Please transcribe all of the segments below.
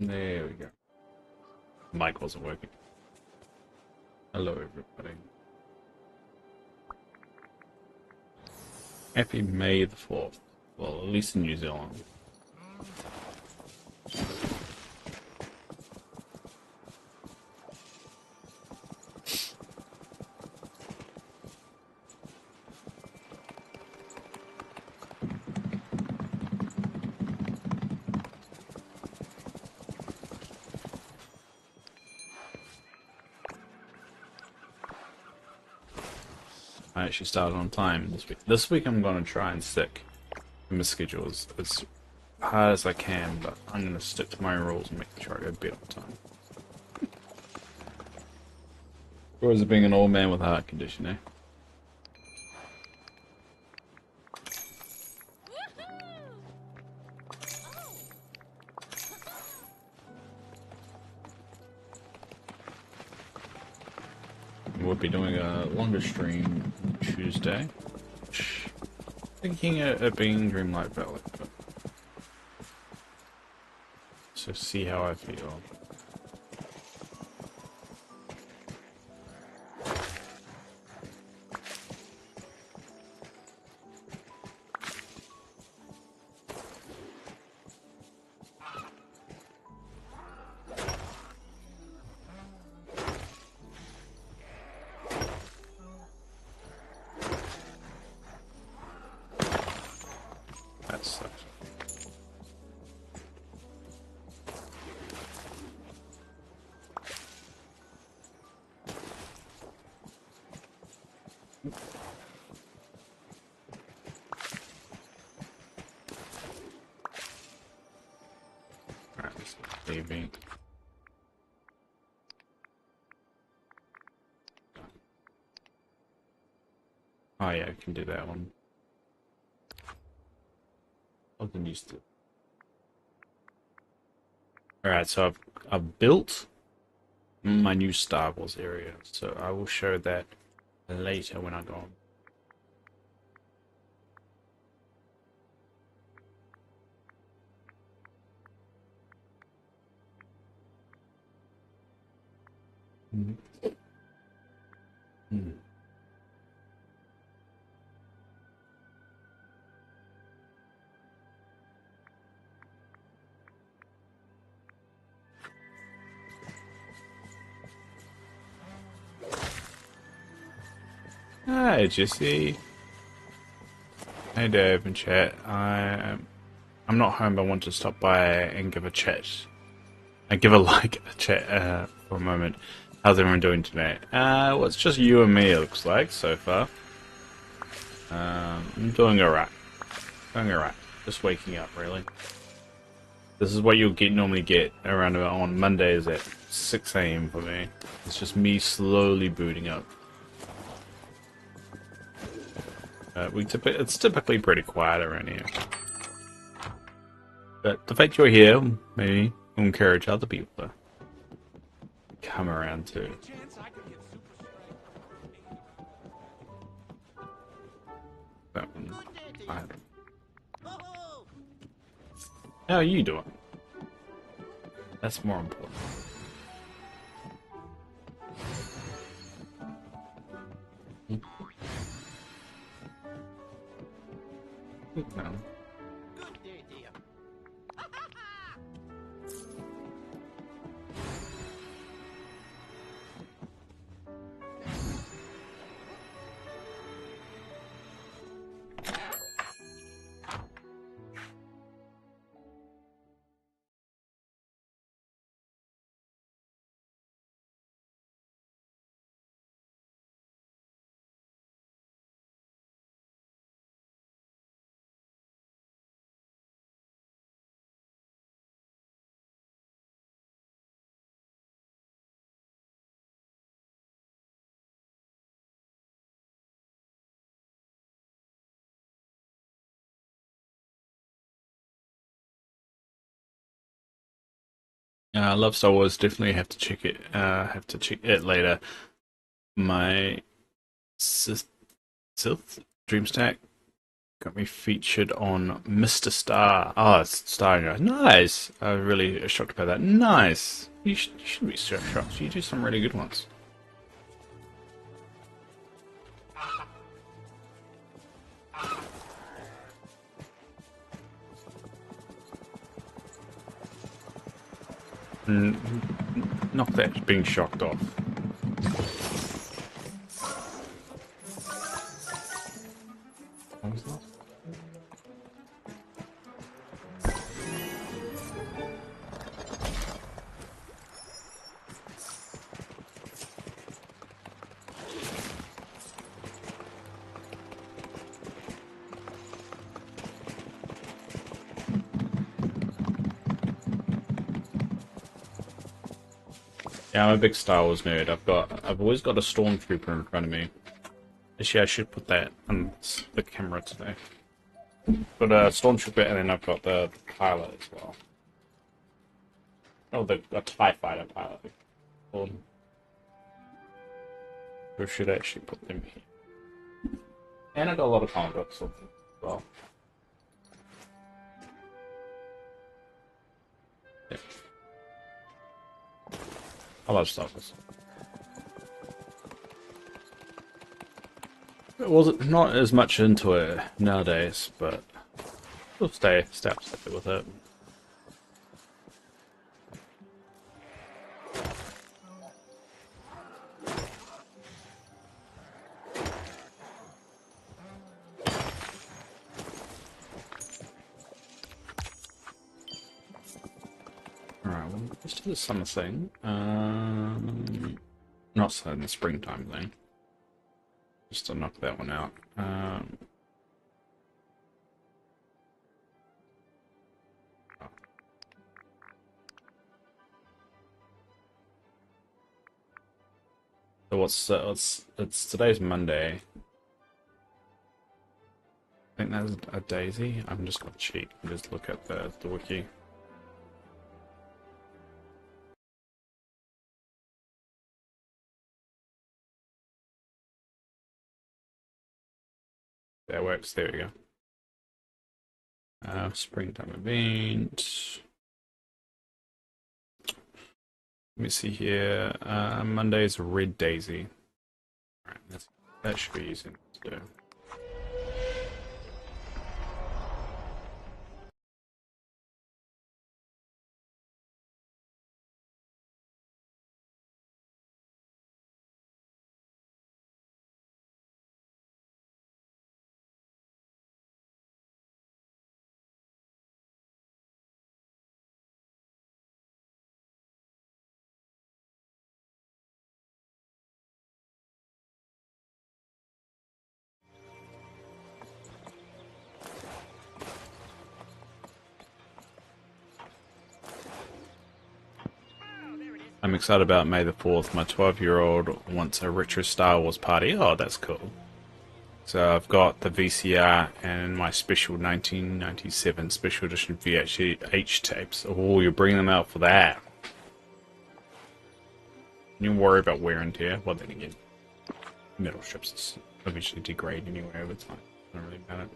There we go. Mic wasn't working. Hello, everybody. Happy May the 4th. Well, at least in New Zealand. I actually started on time this week. This week I'm going to try and stick to my schedule as hard as I can, but I'm going to stick to my rules and make sure I go to bed on time. Or is it being an old man with a heart condition, eh? We'll be doing a longer stream Tuesday. Thinking it being Dreamlight Valley, but so see how I feel. That sucks. Alright, let's leaving. Oh yeah, I can do that one. I've been used to it. Alright, so I've built my new Star Wars area, so I will show that later when I go on. Hi, Jesse. Hey, Dave and chat. I'm not home, but I want to stop by and give a chat. I give a like a chat for a moment. How's everyone doing today? Well, it's just you and me, it looks like, so far. I'm doing alright. Doing alright. Just waking up, really. This is what you'll normally get around about on Mondays at 6 AM for me. It's just me slowly booting up. It's typically pretty quiet around here. But the fact you're here, maybe encourage other people to come around too. That one. How are you doing? That's more important. No. I love Star Wars. Definitely have to check it. Have to check it later. My Sith Dream Stack Got me featured on Mr. Star. Oh, it's starring. Nice. I'm really shocked about that. Nice. You should be so shocked. You do some really good ones. Knock that being shocked off. What was that? Yeah, I'm a big Star Wars nerd. I've always got a stormtrooper in front of me. Actually, I should put that on the camera today. Got a stormtrooper, and then I've got the pilot as well. Oh, the TIE fighter pilot. Or should I actually put them here? And I got a lot of comic books as well. Yeah. I love Star Wars. It wasn't not as much into it nowadays, but we'll stay up to date with it. Alright, well, let's do the summer thing. Not the springtime thing. Just to knock that one out. So it's today's Monday. I think that's a daisy. I'm just gonna cheat and just look at the wiki. That works. There we go. Springtime event. Let me see here. Monday's red daisy. All right, that should be easy to do. I'm excited about May the 4th. My 12-year-old wants a retro Star Wars party. Oh, that's cool. So I've got the VCR and my special 1997 special edition VHH tapes. Oh, you're bringing them out for that. You worry about wear and tear. Well, then again, metal strips eventually degrade anyway over time. Don't really matter.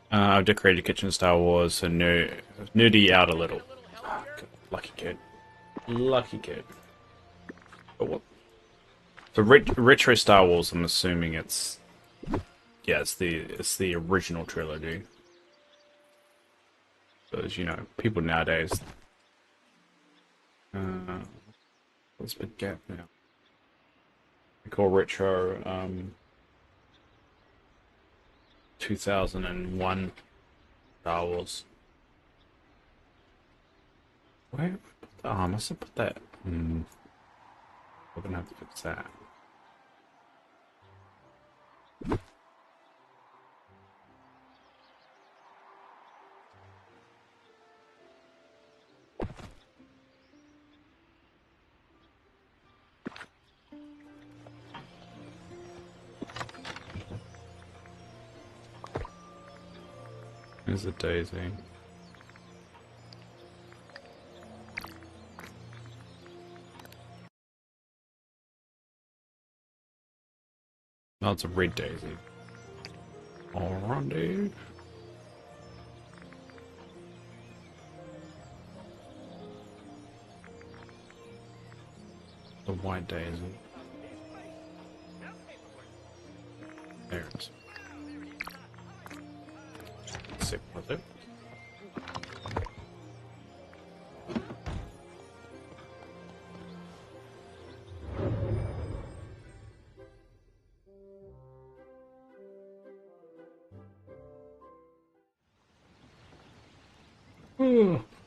I've decorated kitchen Star Wars, so nerdy out a little. Oh, lucky kid. Lucky kid. But what? The retro Star Wars, I'm assuming it's... Yeah, it's the original trilogy. So as you know, people nowadays... what's the big gap now? We call retro, 2001 Star Wars. Where? Oh, I must have put that. We're gonna have to fix that. There's a daisy. Oh, it's a red daisy. Alright, dude. The white daisy. There it is. Sick with it.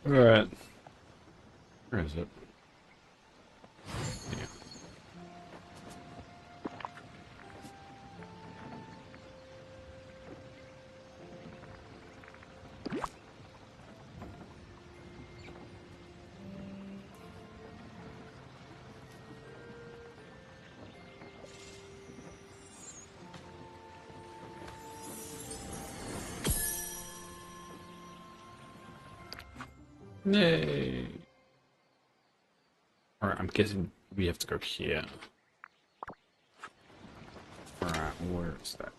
Alright. Where is it? Yeah. Yay! Alright, I'm guessing we have to go here. Alright, where is that?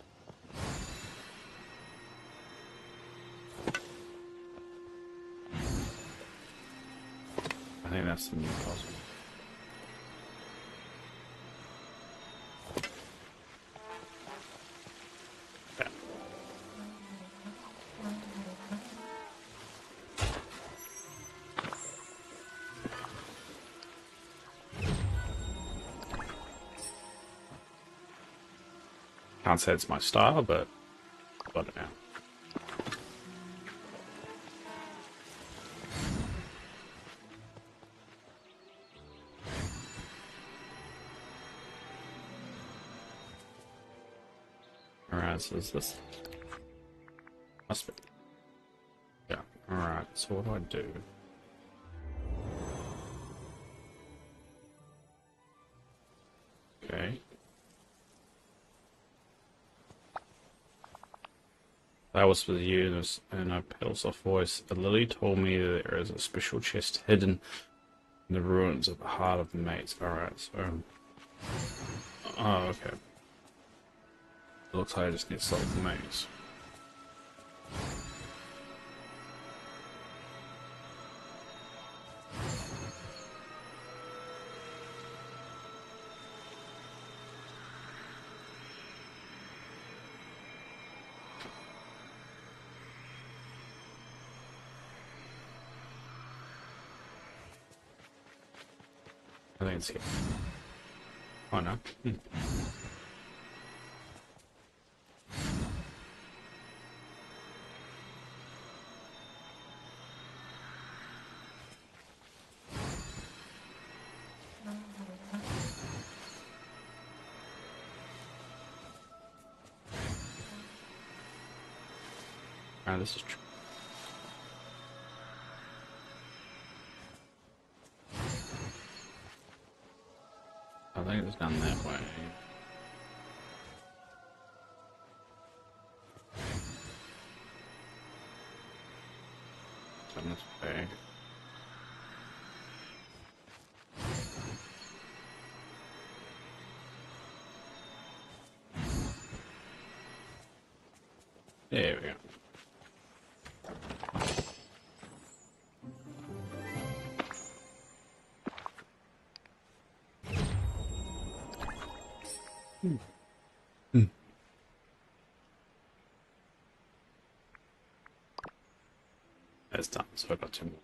I think that's the new puzzle. Yeah. Can't say it's my style, but got it now. Alright, so is this? Must be. Yeah, alright, so what do I do? Okay. That was for you, and a pedal soft voice. Lily told me that there is a special chest hidden in the ruins of the heart of the mates. Alright, so... Oh, okay. It looks like I just need to solve the maze. I think it's here. Oh no. Ah, this is true. I think it was done that way. So this way. There we go. That's done, so I got two more.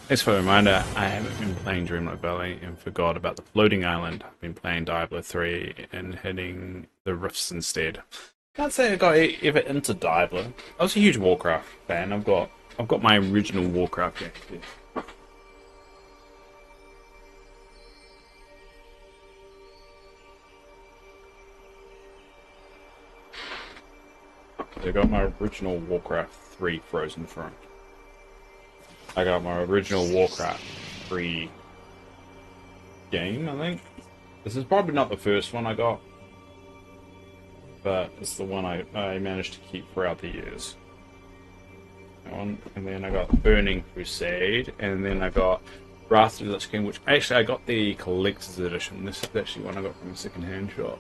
Thanks for the reminder. I haven't been playing Dreamlight Valley and forgot about the floating island. I've been playing Diablo 3 and hitting the rifts instead. Can't say I got ever into Diablo. I was a huge Warcraft fan. I've got I've got my original Warcraft deck here. I got my original Warcraft 3 Frozen Throne. I got my original Warcraft 3 game, I think. This is probably not the first one I got, but it's the one I managed to keep throughout the years. And then I got Burning Crusade, and then I got Wrath of the Lich King, which actually I got the collector's edition. This is actually one I got from a second-hand shop.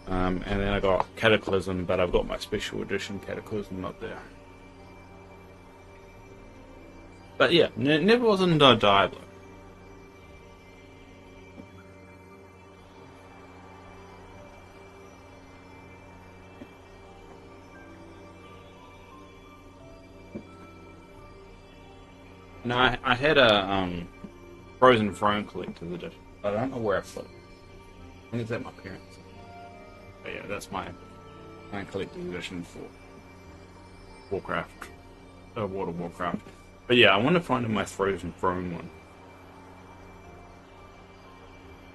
And then I got Cataclysm, but I've got my special edition Cataclysm not there. But yeah, never was into Diablo. No, I had a Frozen Throne collector's edition, but I don't know where I put it. I think it's at my parents'. But yeah, that's my collector's edition for Warcraft, World of Warcraft. But yeah, I want to find my Frozen Throne one.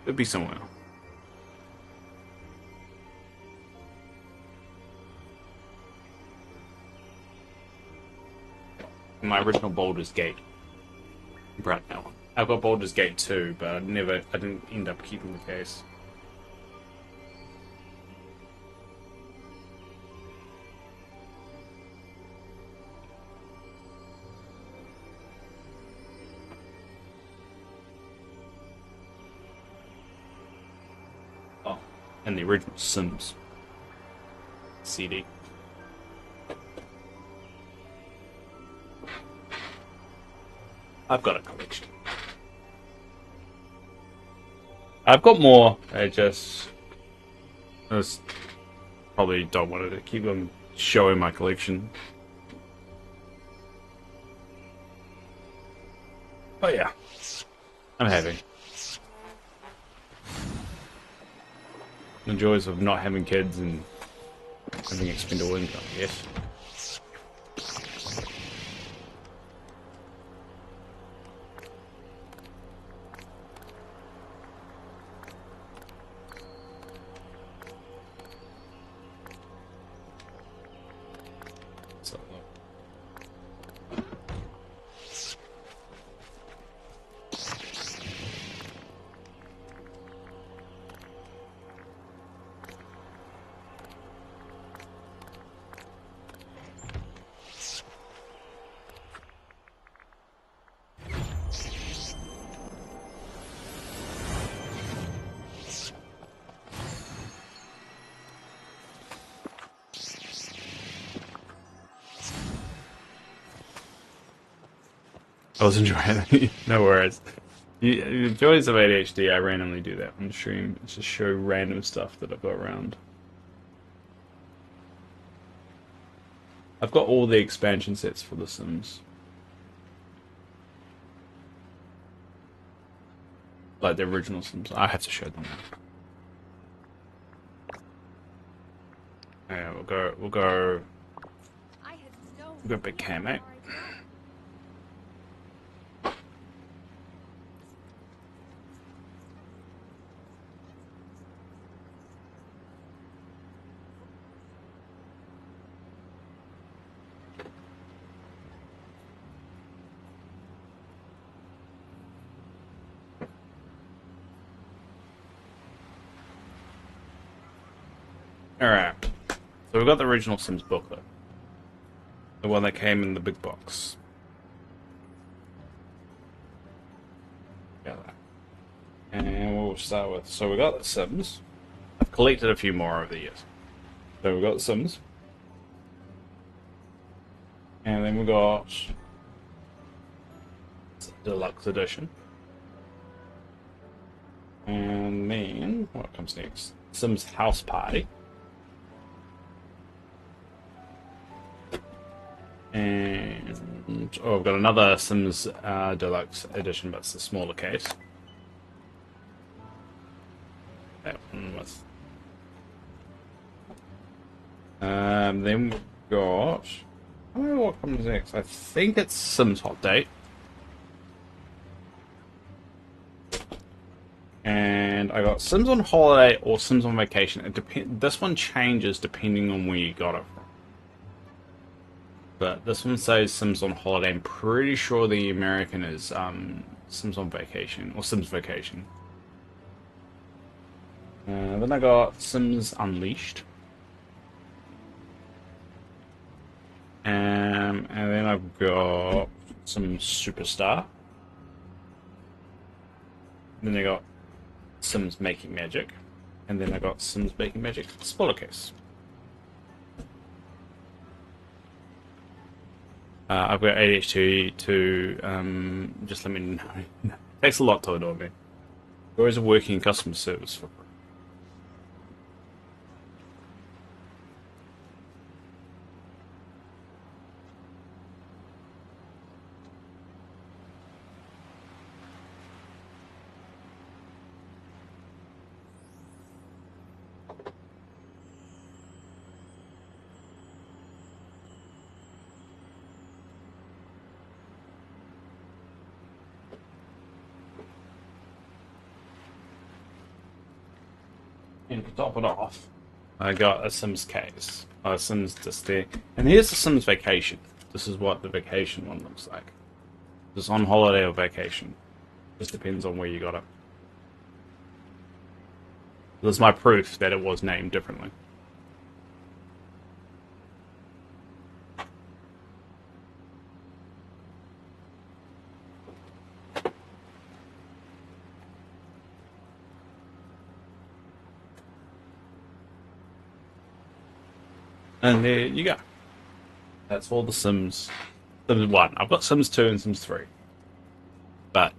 It'd be somewhere. My original Baldur's Gate. Right now, I've got Baldur's Gate 2, but I didn't end up keeping the case. Oh, and the original Sims CD. I've got a collection. I've got more. I just probably don't want to keep them showing my collection. But yeah, I'm happy. The joys of not having kids and having expendable income, yes. I was enjoying it. No worries. The joys of ADHD, I randomly do that on stream. It's just show random stuff that I've got around. I've got all the expansion sets for The Sims. Like the original Sims. I have to show them now. Yeah, we'll go big cam, mate. Alright, so we've got the original Sims booklet. The one that came in the big box. Got that. And we'll start with, so we got the Sims. I've collected a few more over the years. So we got the Sims. And then we got Deluxe Edition. And then, what comes next? Sims House Party. And oh, I've got another Sims Deluxe Edition, but it's a smaller case. That one was. Then we've got I don't know what comes next. I think it's Sims Hot Date. And I got Sims on Holiday or Sims on Vacation. This one changes depending on where you got it from. But this one says Sims on Holiday. I'm pretty sure the American is Sims on Vacation or Sims Vacation. Then I got Sims Unleashed. And then I've got some Superstar. Then I got Sims Making Magic. And then I got Sims Making Magic Spoiler Case. I've got ADHD to just let me know. It takes a lot to annoy me. There is a working customer service for And to top it off, I got a Sims case, a Sims disc there, and here's the Sims Vacation. This is what the vacation one looks like. It's on holiday or vacation. Just depends on where you got it. This is my proof that it was named differently. And there you go. That's all the Sims. Sims 1. I've got Sims 2 and Sims 3. But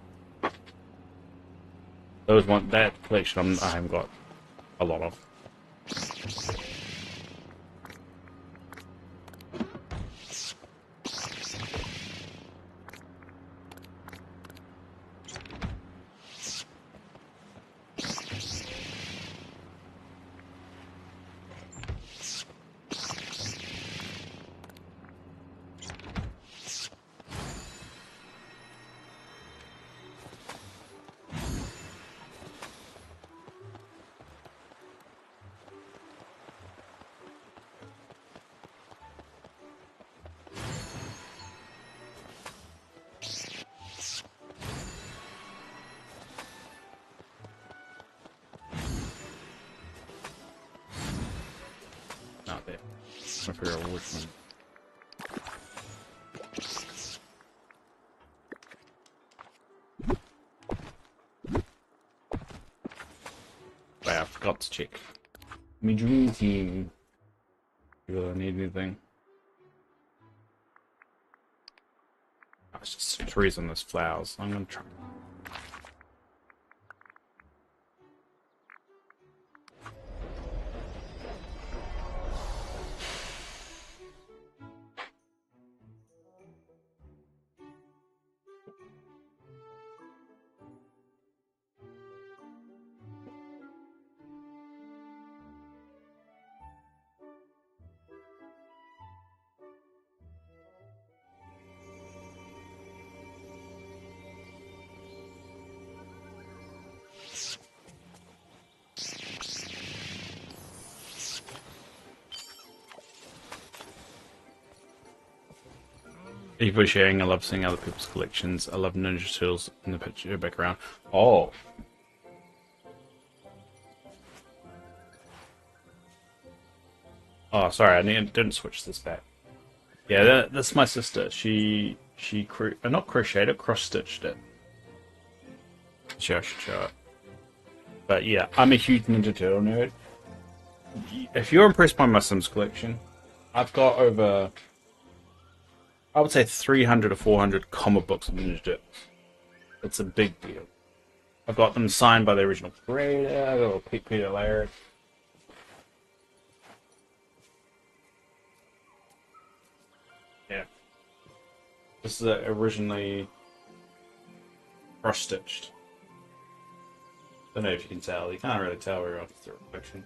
that collection I haven't got a lot of. Not there. I figure out which one. Wait, I forgot to check. My dream team. Do I need anything? Oh, it's just trees on those flowers. I'm gonna try. Thank you for sharing. I love seeing other people's collections. I love Ninja Turtles in the picture background. Oh. Oh, sorry, I didn't switch this back. Yeah, that's my sister. She not crocheted, cross stitched it. Sure, I should show it. But yeah, I'm a huge Ninja Turtle nerd. If you're impressed by my Sims collection, I've got over, I would say 300 or 400 comic books of Ninja Turtles. It's a big deal. I've got them signed by the original creator. I've got Peter Laird. Yeah. This is originally cross-stitched. Don't know if you can tell. You can't really tell where it's the reflection.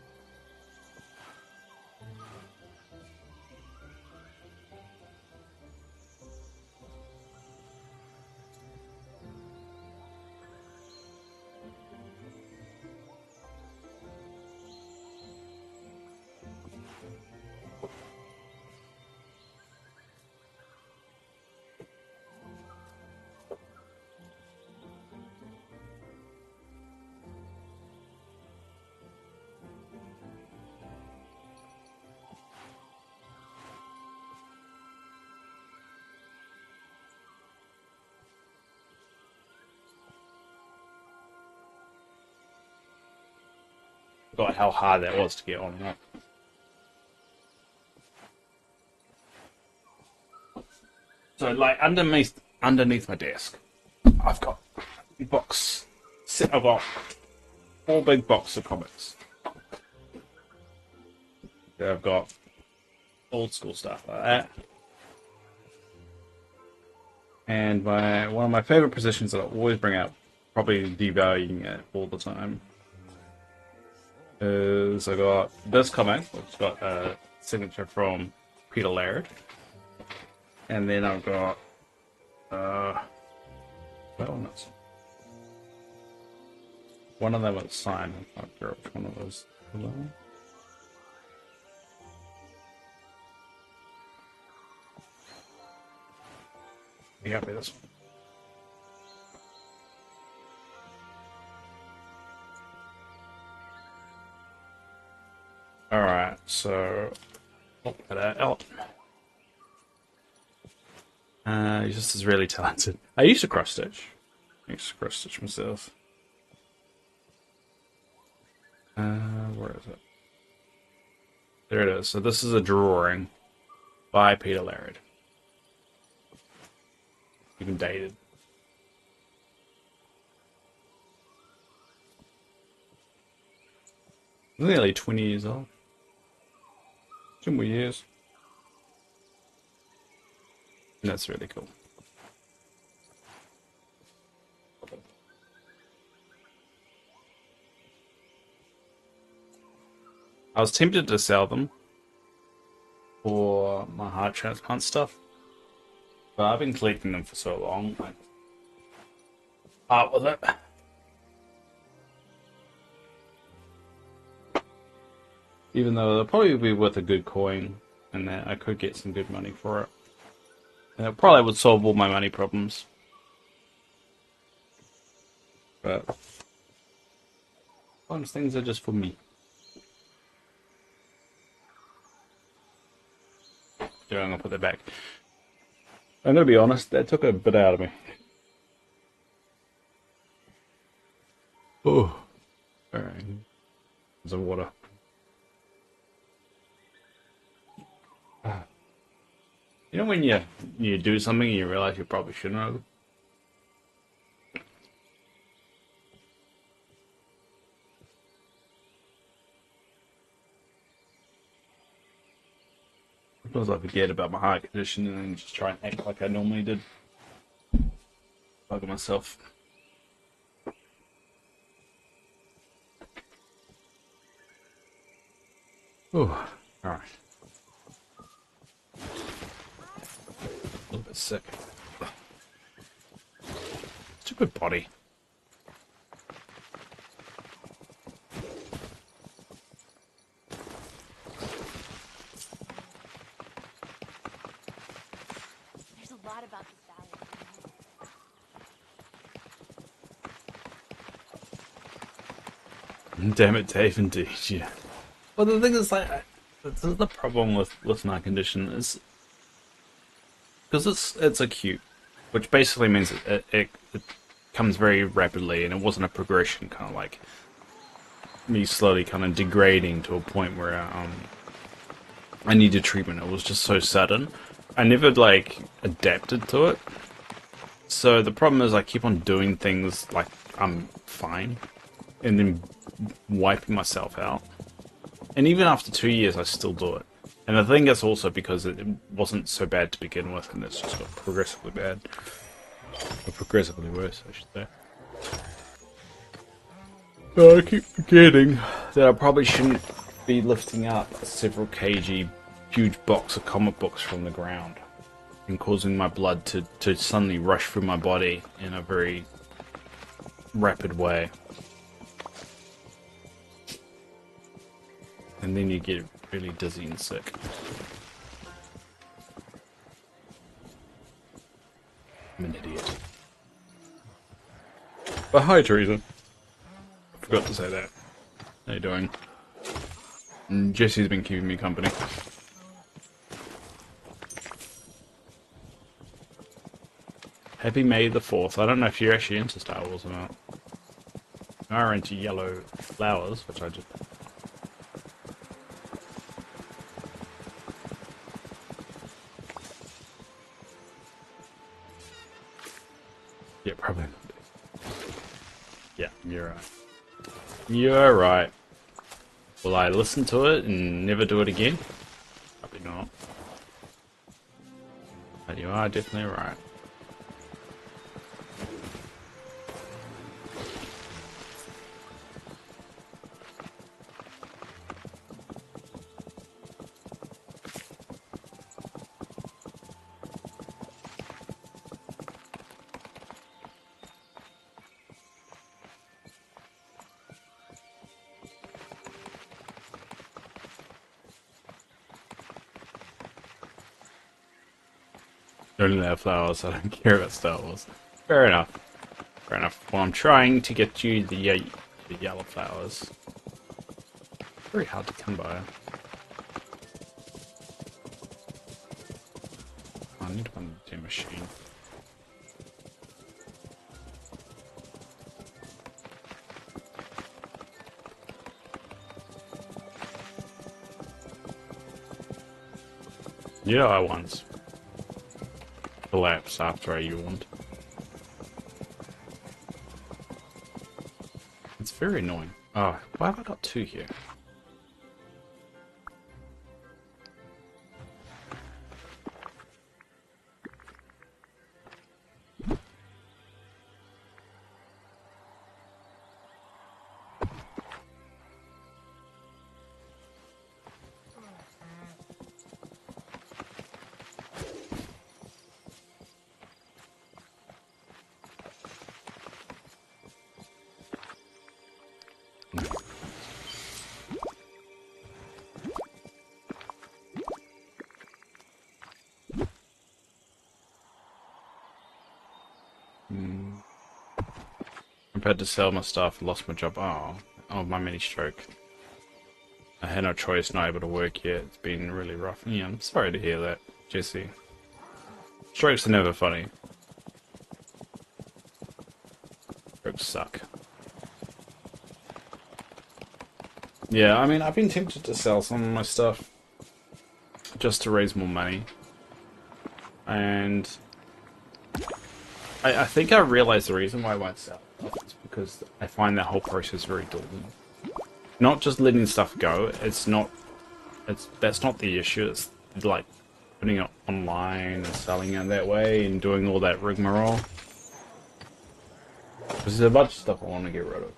Forgot how hard that was to get on and off. So, like, underneath my desk, I've got a box. I've got 4 big boxes of comics. Yeah, I've got old school stuff like that. And one of my favorite positions that I always bring up, probably devaluing it all the time, is I got this comic, which got a signature from Peter Laird. And then I've got one of them was signed. I can't remember which one it was. Yeah, be this one. Alright, so put that out. He's just as really talented. I used to cross stitch. Myself. Where is it? There it is. So this is a drawing by Peter Laird. Even dated. Nearly 20 years old. 2 more years. And that's really cool. I was tempted to sell them for my heart transplant stuff, but I've been collecting them for so long. Like, part with it. Even though they'll probably be worth a good coin, and that I could get some good money for it. And it probably would solve all my money problems. But sometimes things are just for me. So I'm gonna put that back. I'm gonna be honest, that took a bit out of me. Oh, alright. There's some water. You know when you do something and you realize you probably shouldn't have? Sometimes I forget about my heart condition and then just try and act like I normally did. Bugger myself. Oh, alright. A little bit sick. Stupid body. There's a lot about this valley. Damn it, Dave, indeed, yeah. Well, the thing is, like, the problem with my condition is because it's acute, which basically means it comes very rapidly, and it wasn't a progression, kind of like me slowly kind of degrading to a point where I needed treatment. It was just so sudden. I never like adapted to it. So the problem is I keep on doing things like I'm fine, and then wiping myself out. And even after 2 years, I still do it. And I think that's also because it wasn't so bad to begin with, and it's just got progressively bad. Or progressively worse, I should say. So I keep forgetting that I probably shouldn't be lifting up a several kg huge box of comic books from the ground and causing my blood to suddenly rush through my body in a very rapid way. And then you get really dizzy and sick. I'm an idiot. But hi, Teresa. Forgot to say that. How you doing? And Jesse's been keeping me company. Happy May the 4th. I don't know if you're actually into Star Wars or not. You are into yellow flowers, which I just You're right. You're right. Will I listen to it and never do it again? Probably not. But you are definitely right. Only have flowers, I don't care about Star Wars. Fair enough. Fair enough. Well, I'm trying to get you the yellow flowers. Very hard to come by. I need one to machine. You know I once collapsed after I yawned. It's very annoying. Oh, why have I got two here? I've had to sell my stuff, lost my job. Oh, my mini stroke. I had no choice, not able to work yet. It's been really rough. Yeah, I'm sorry to hear that, Jesse. Strokes are never funny. Strokes suck. Yeah, I mean, I've been tempted to sell some of my stuff just to raise more money. And I think I realized the reason why I won't sell is because I find that whole process very daunting. Not just letting stuff go, that's not the issue. It's like putting it online and selling it that way and doing all that rigmarole. Because there's a bunch of stuff I want to get rid of.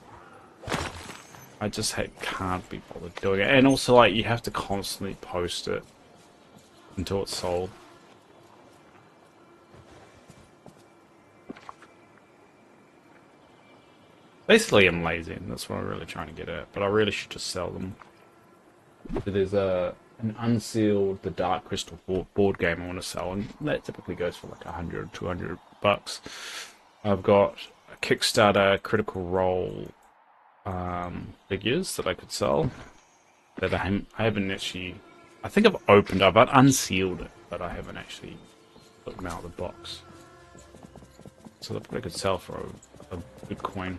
I just can't be bothered doing it. And also, like, you have to constantly post it until it's sold. Basically, I'm lazy, and that's what I'm really trying to get at. But I really should just sell them. There's an unsealed The Dark Crystal board game I want to sell, and that typically goes for like 100 or 200 bucks. I've got a Kickstarter Critical Role figures that I could sell that I haven't actually. I think I've unsealed it, but I haven't actually put them out of the box. So that I could sell for a good coin.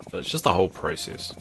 But it's just the whole process.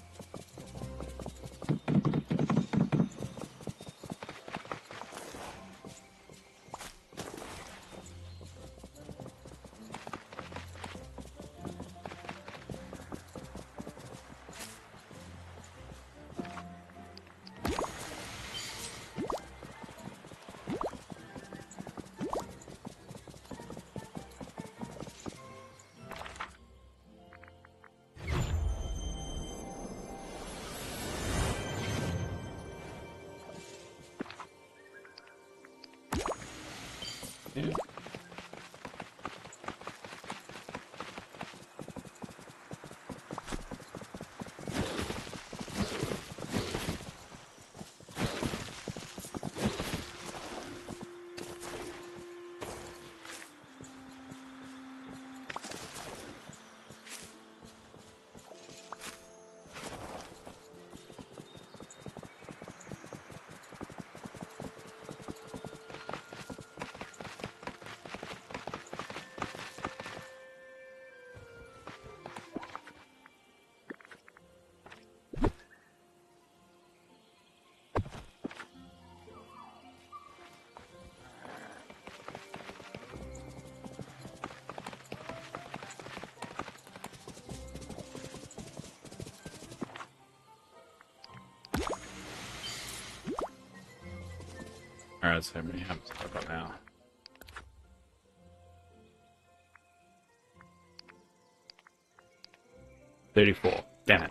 Alright, so how many have I got now? $34. Damn it.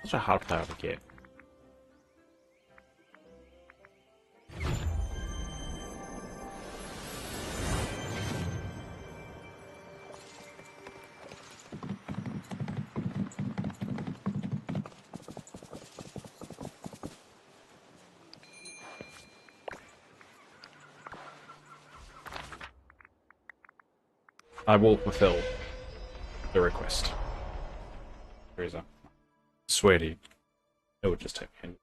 Such a hard player to get. I will fulfill the request. Teresa. Swear to you. It would just take me.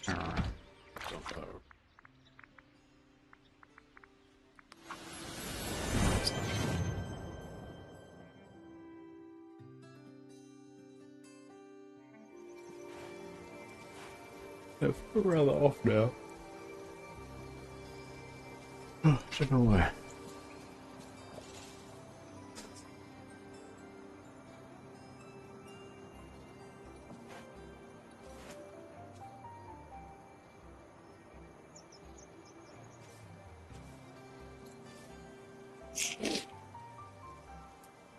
Alright. I feel rather off now. Oh, don't know why.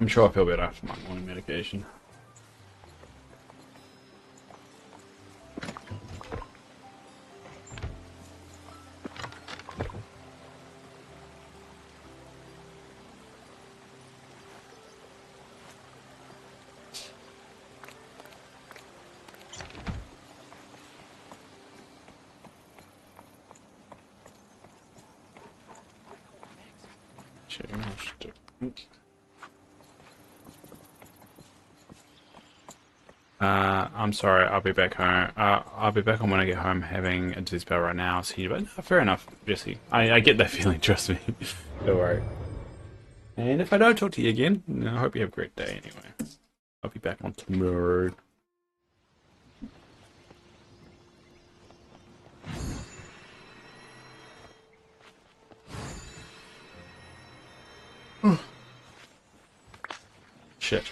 I'm sure I feel better after my morning medication. I'm sorry, I'll be back home. I'll be back on when I get home having a dizzy spell right now. So, but no, fair enough, Jesse. I get that feeling, trust me. Don't worry. And if I don't talk to you again, I hope you have a great day anyway. I'll be back on tomorrow. Shit.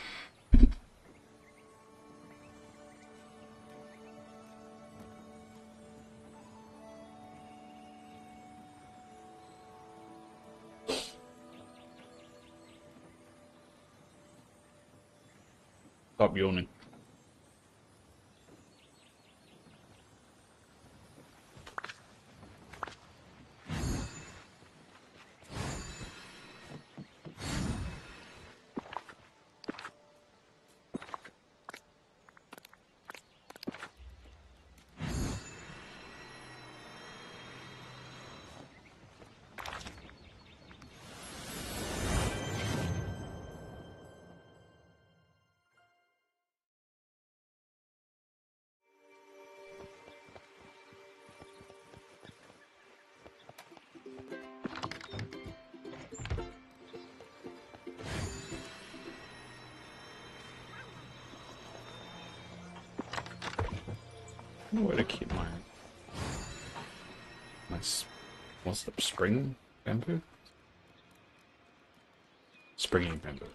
Stop yawning. don't know where to keep my what's the spring bamboo? Springy bamboo.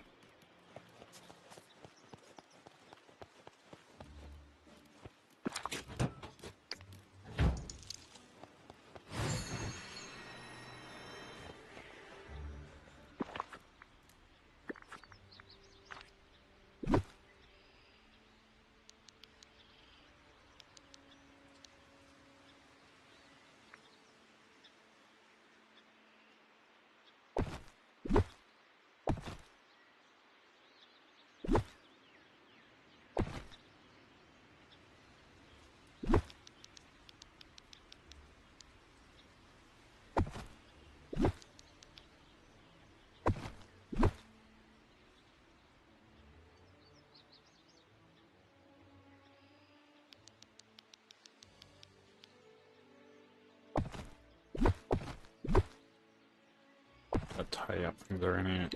I'll tie up things are in it.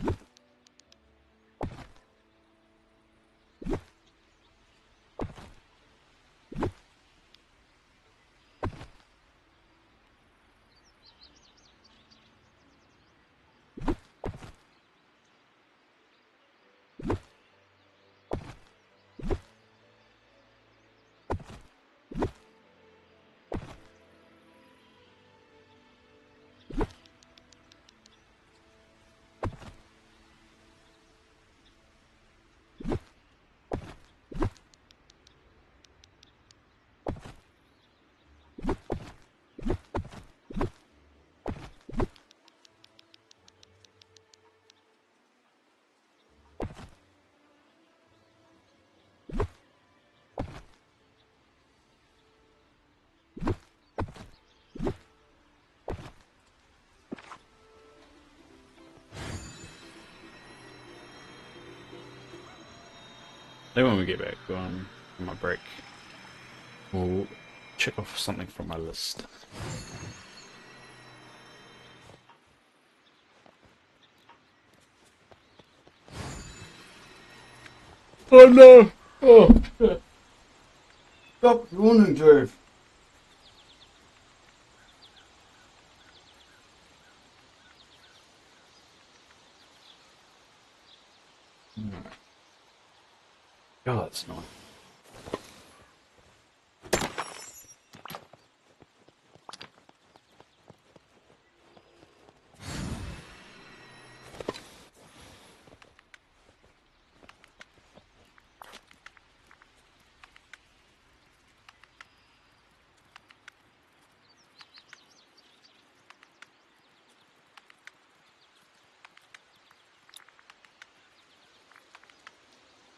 Then when we get back on my break, we'll check off something from my list. Oh no! Oh! Stop yawning, Dave! God, that's nice.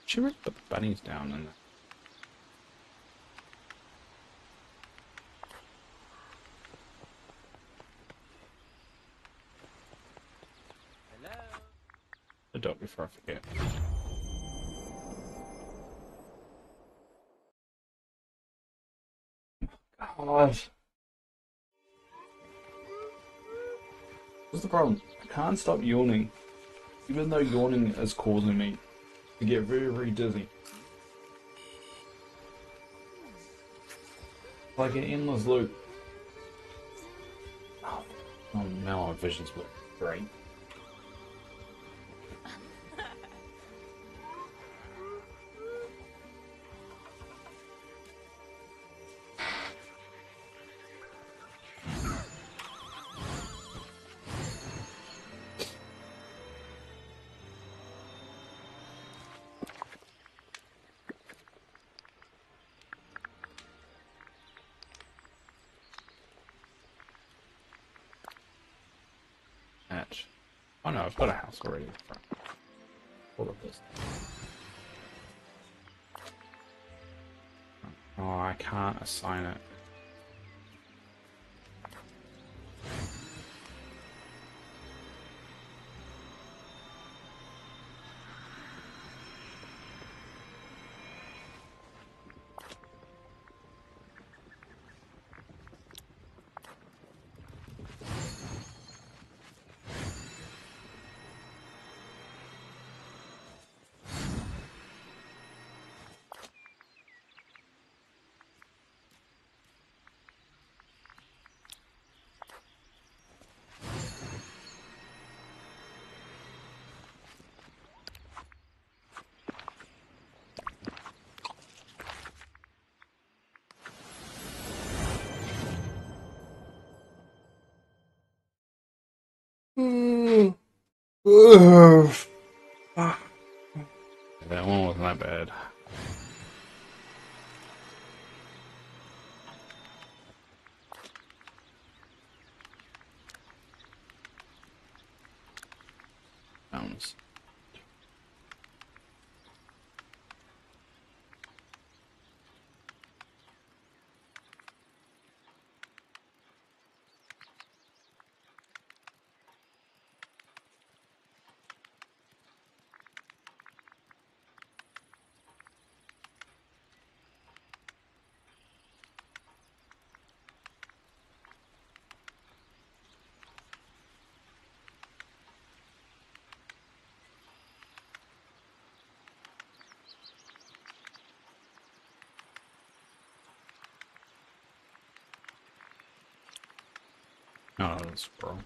Should we put the bunnies down in there? The dog before I forget. God. What's the problem? I can't stop yawning. Even though yawning is causing me to get very, very dizzy. Like an endless loop. Oh, now my vision's work great. Hatch. Oh no, I've got a house already in front. All of this. Oh, I can't assign it. That one wasn't that bad. That one's... Oh, that's squirrel.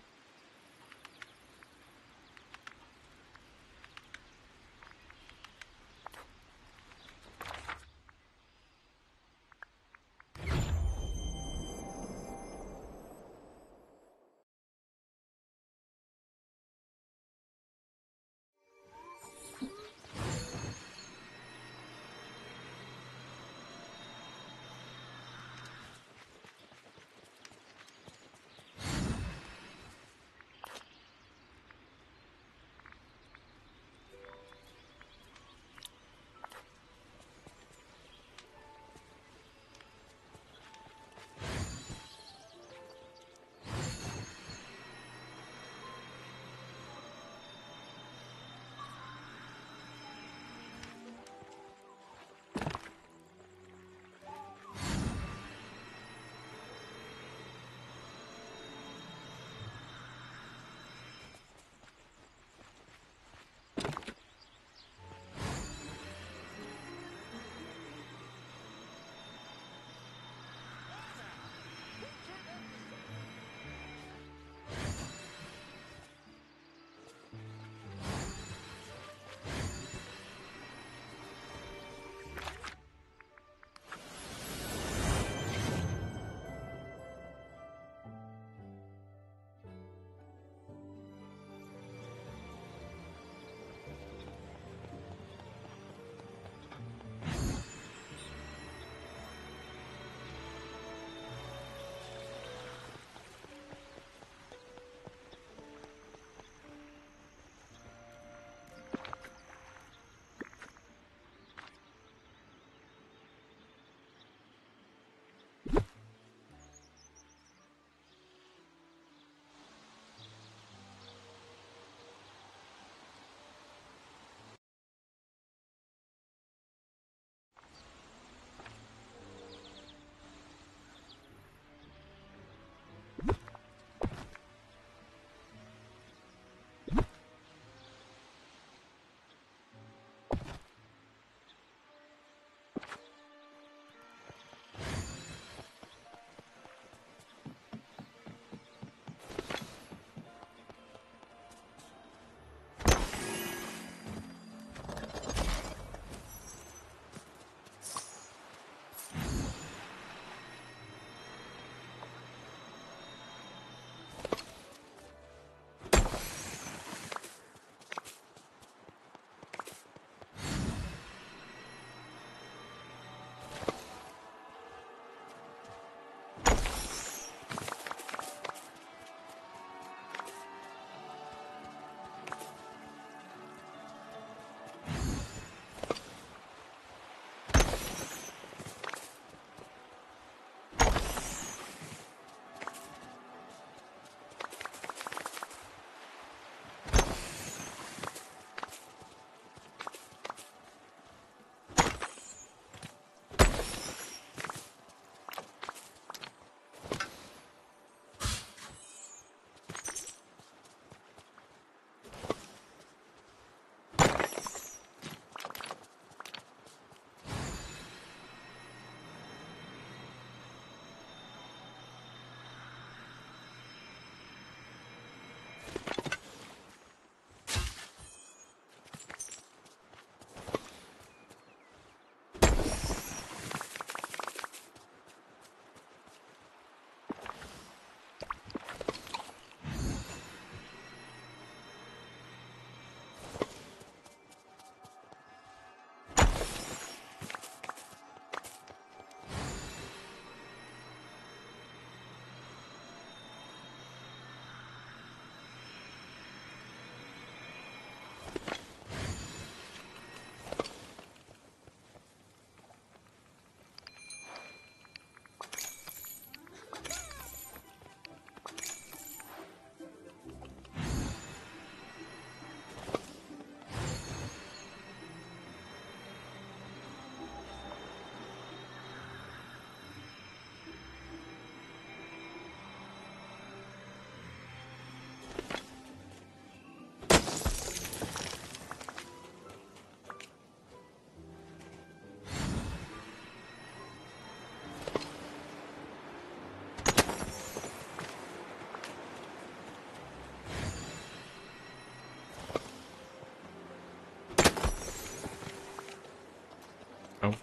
I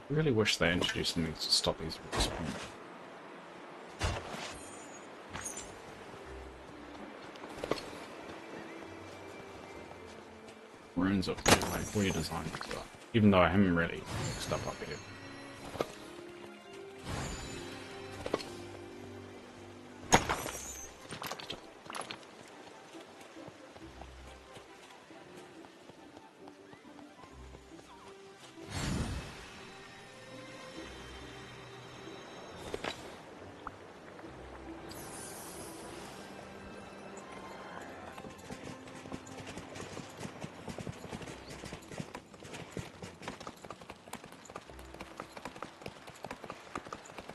really wish they introduced something to stop these respawns. Ruins of like redesign and stuff. Even though I haven't really fixed up here.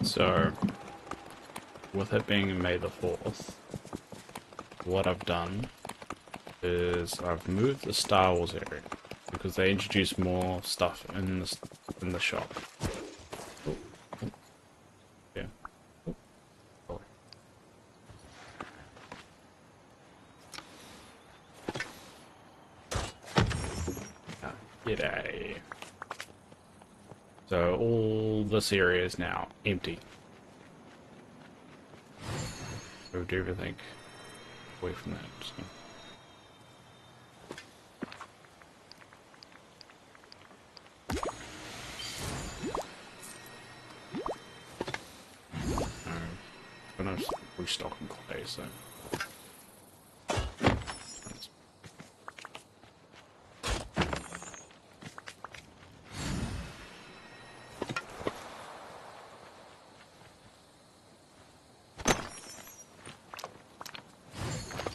So, with it being May the 4th, what I've done is I've moved the Star Wars area because they introduced more stuff in the shop. Oh, oh, yeah. Oh, sorry. Ah, g'day. So all this area is now empty. Moved everything away from that. So. I'm gonna restock and clay, so.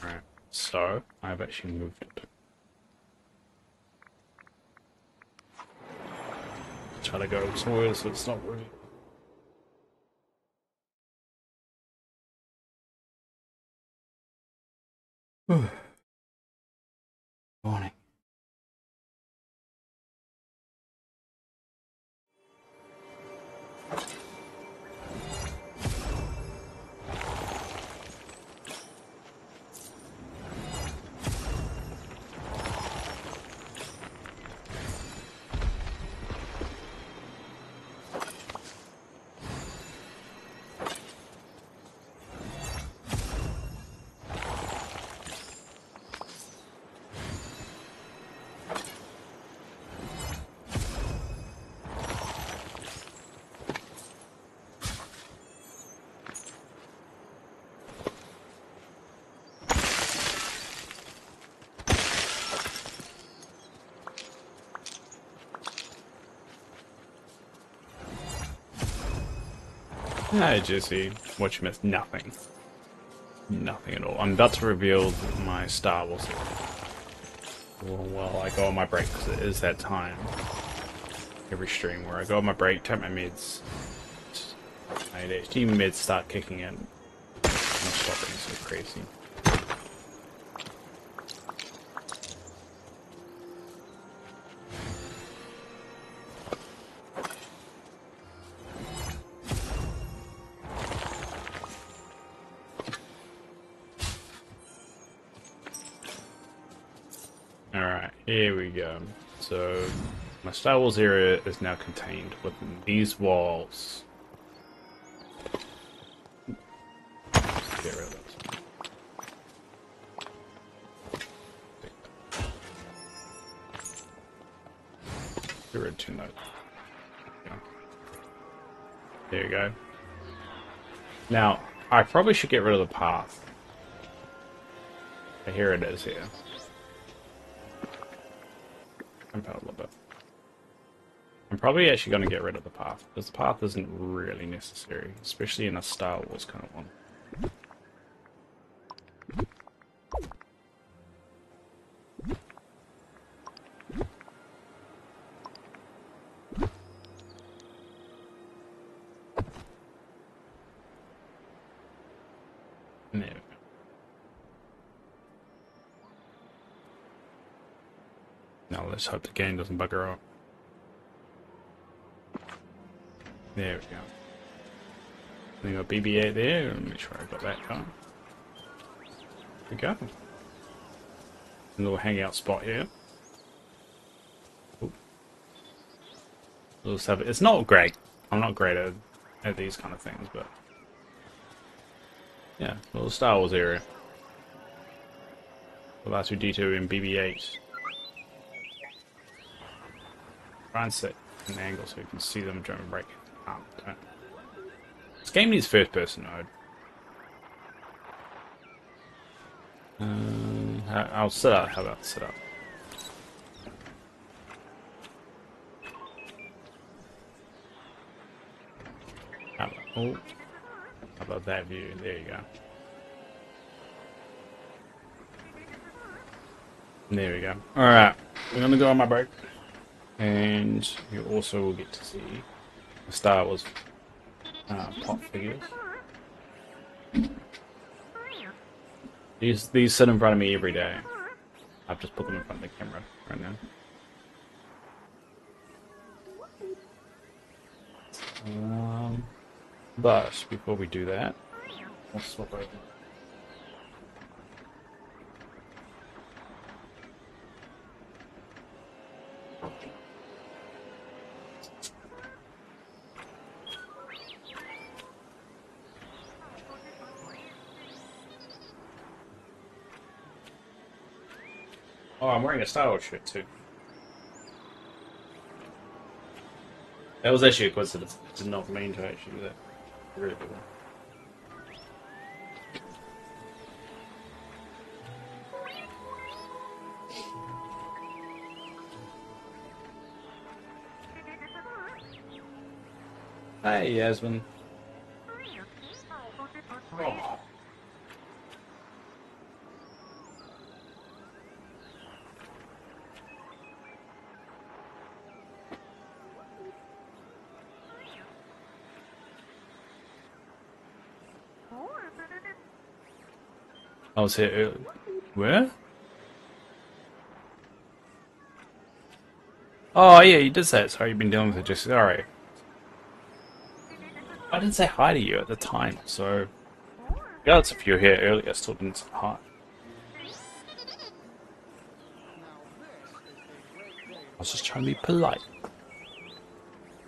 Alright, so I've actually moved it. Try to go somewhere so it's not really. Morning. Hi Jesse, what you missed? Nothing. Nothing at all. I'm about to reveal my Star Wars. Well, I go on my break because it is that time. Every stream where I go on my break, take my meds. My ADHD meds start kicking in. I'm stop being so crazy. Alright, here we go. So, my Star Wars area is now contained within these walls. Get rid of this. Get rid of 2 notes. Yeah. There you go. Now, I probably should get rid of the path. But here it is here. Out a little bit. I'm probably actually going to get rid of the path, because the path isn't really necessary, especially in a Star Wars kind of one. There we go. Now let's hope the game doesn't bugger up. There we go. Then got BB-8 there. Let me make sure I got that going. There we go. A little hangout spot here. Ooh. little stuff. It's not great. I'm not great at these kind of things, but yeah, little Star Wars area. The last two D2 and BB-8. Try and set an angle so you can see them during break. Oh, okay. This game needs first person mode. I'll set up. How about set up? How about that view? There you go. There we go. Alright, we're gonna go on my break. And you also will get to see the Star Wars pop figures. These sit in front of me every day. I've just put them in front of the camera right now. But before we do that, I'll swap over. Oh, I'm wearing a Star Wars shirt too. That was actually a coincidence. I did not mean to actually do that. Really good one. Hey, Yasmin. Oh. I was here early. Where? Oh, yeah, you did say it. Sorry, you've been dealing with it just... Alright. I didn't say hi to you at the time, so... Regardless if you were here earlier, I still didn't say hi. I was just trying to be polite.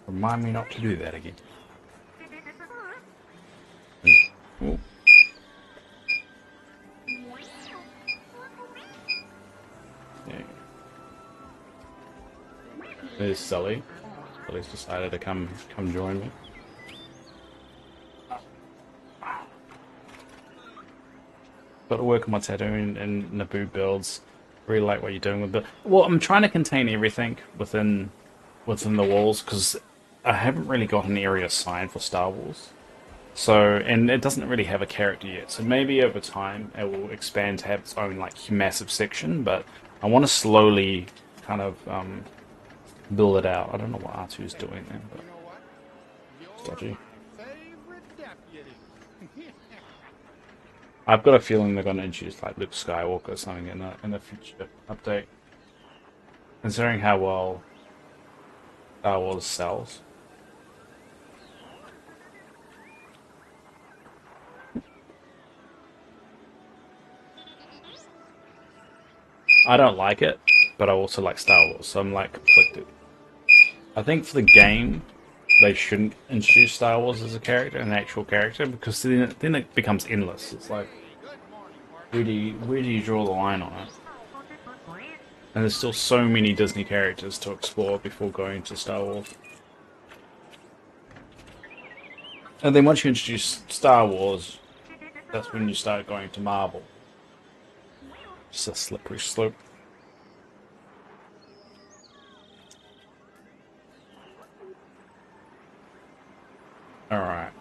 Remind me not to do that again. Ooh. Yeah. There's Sully. Sully's decided to come join me. Got to work on my tattoo and Naboo builds. Really like what you're doing with it. Well, I'm trying to contain everything within the walls because I haven't really got an area assigned for Star Wars. So, and it doesn't really have a character yet. So maybe over time it will expand to have its own like massive section. But I want to slowly kind of build it out. I don't know what R2 is doing there, but dodgy. I've got a feeling they're going to introduce like Luke Skywalker or something in a future update. Considering how well Star Wars sells. I don't like it, but I also like Star Wars, so I'm like conflicted. I think for the game, they shouldn't introduce Star Wars as a character, an actual character, because then it becomes endless. It's like, where do you draw the line on it? And there's still so many Disney characters to explore before going to Star Wars. And then once you introduce Star Wars, that's when you start going to Marvel. It's a slippery slope. Alright.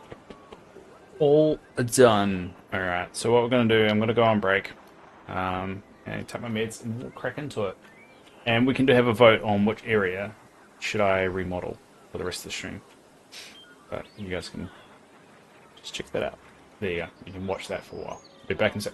All done. Alright, so what we're going to do, I'm going to go on break. And take my meds and we'll crack into it. And we can have a vote on which area should I remodel for the rest of the stream. But you guys can just check that out. There you go. You can watch that for a while. Be back in a sec.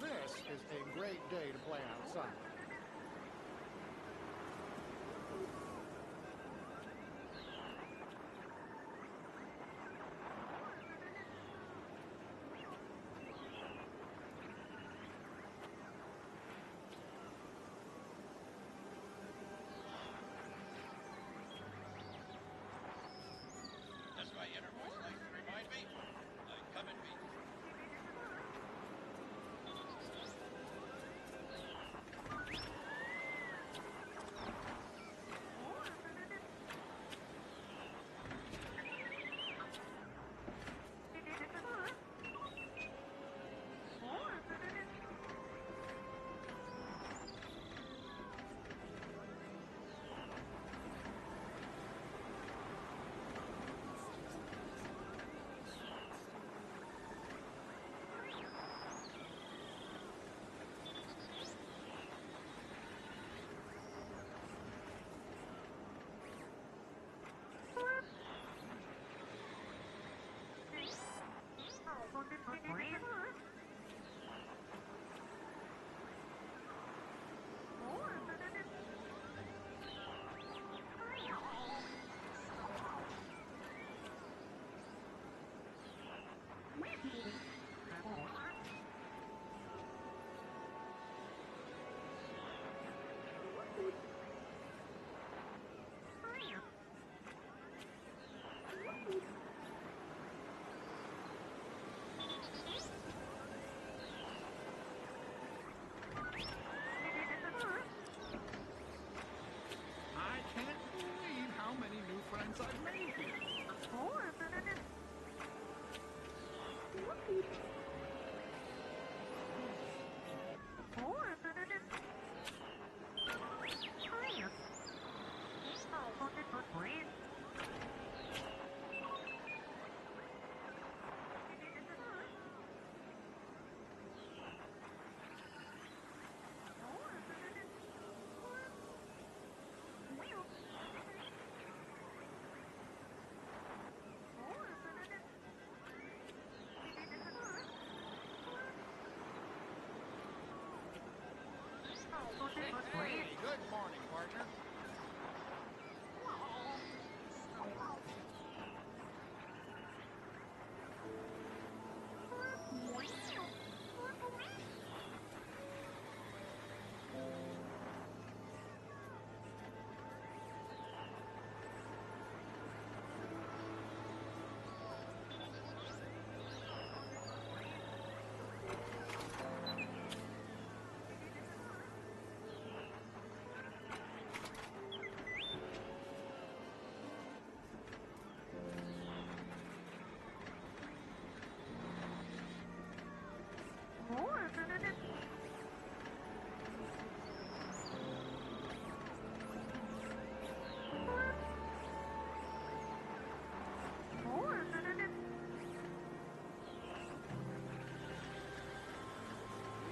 Hey, good morning, partner.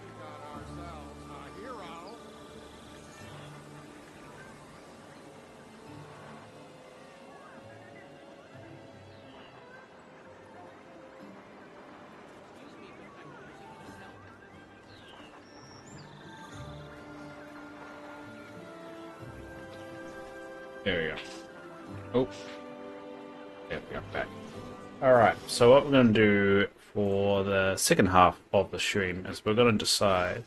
We got ourselves a hero. There we go. Oh, there we go. Back. Alright, so what we're going to do for the second half of the stream is we're going to decide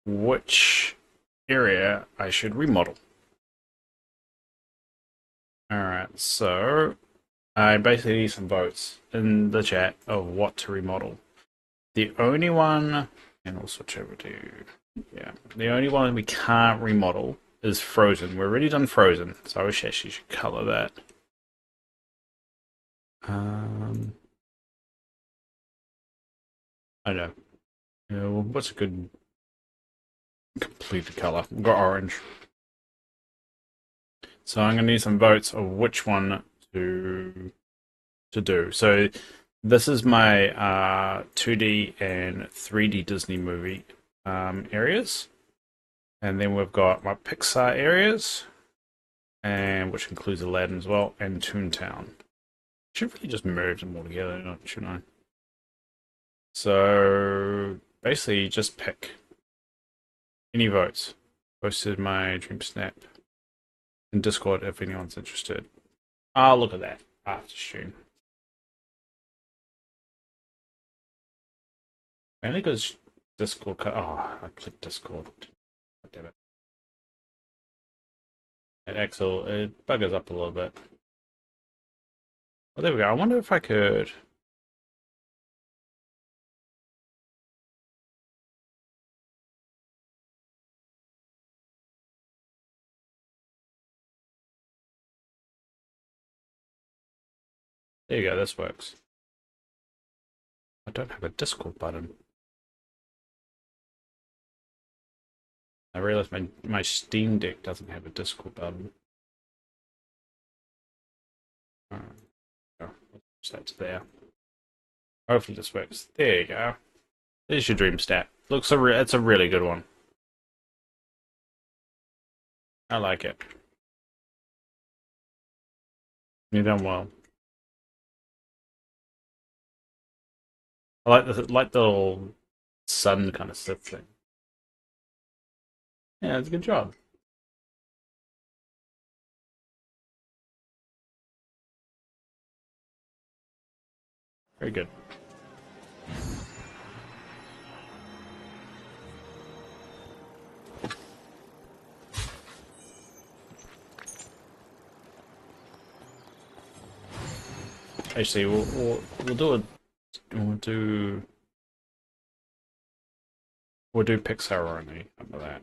which area I should remodel. Alright, so I basically need some votes in the chat of what to remodel. The only one, and we'll switch over to, yeah, the only one we can't remodel is Frozen. We're already done Frozen, so I wish I actually should color that. I know. Yeah, well, what's a good completed color? We've got orange. So I'm going to need some votes of which one to do. So this is my 2D and 3D Disney movie areas. And then we've got my Pixar areas, and which includes Aladdin as well, and Toontown. Should really just merge them all together, shouldn't I? So basically, just pick any votes. Posted my Dream Snap in Discord if anyone's interested. Oh, look at that after stream. Mainly because Discord. Oh, I clicked Discord. God damn it. And Axel, it buggers up a little bit. Oh, there we go. I wonder if I could. There you go. This works. I don't have a Discord button. I realized my Steam Deck doesn't have a Discord button. Oh, that's there. Hopefully this works. There you go. There's your Dream Stat. Looks it's a really good one. I like it. You've done well. I like the little sun kind of stuff thing. Yeah, it's a good job. Very good. Actually, we'll do Pixar only. How about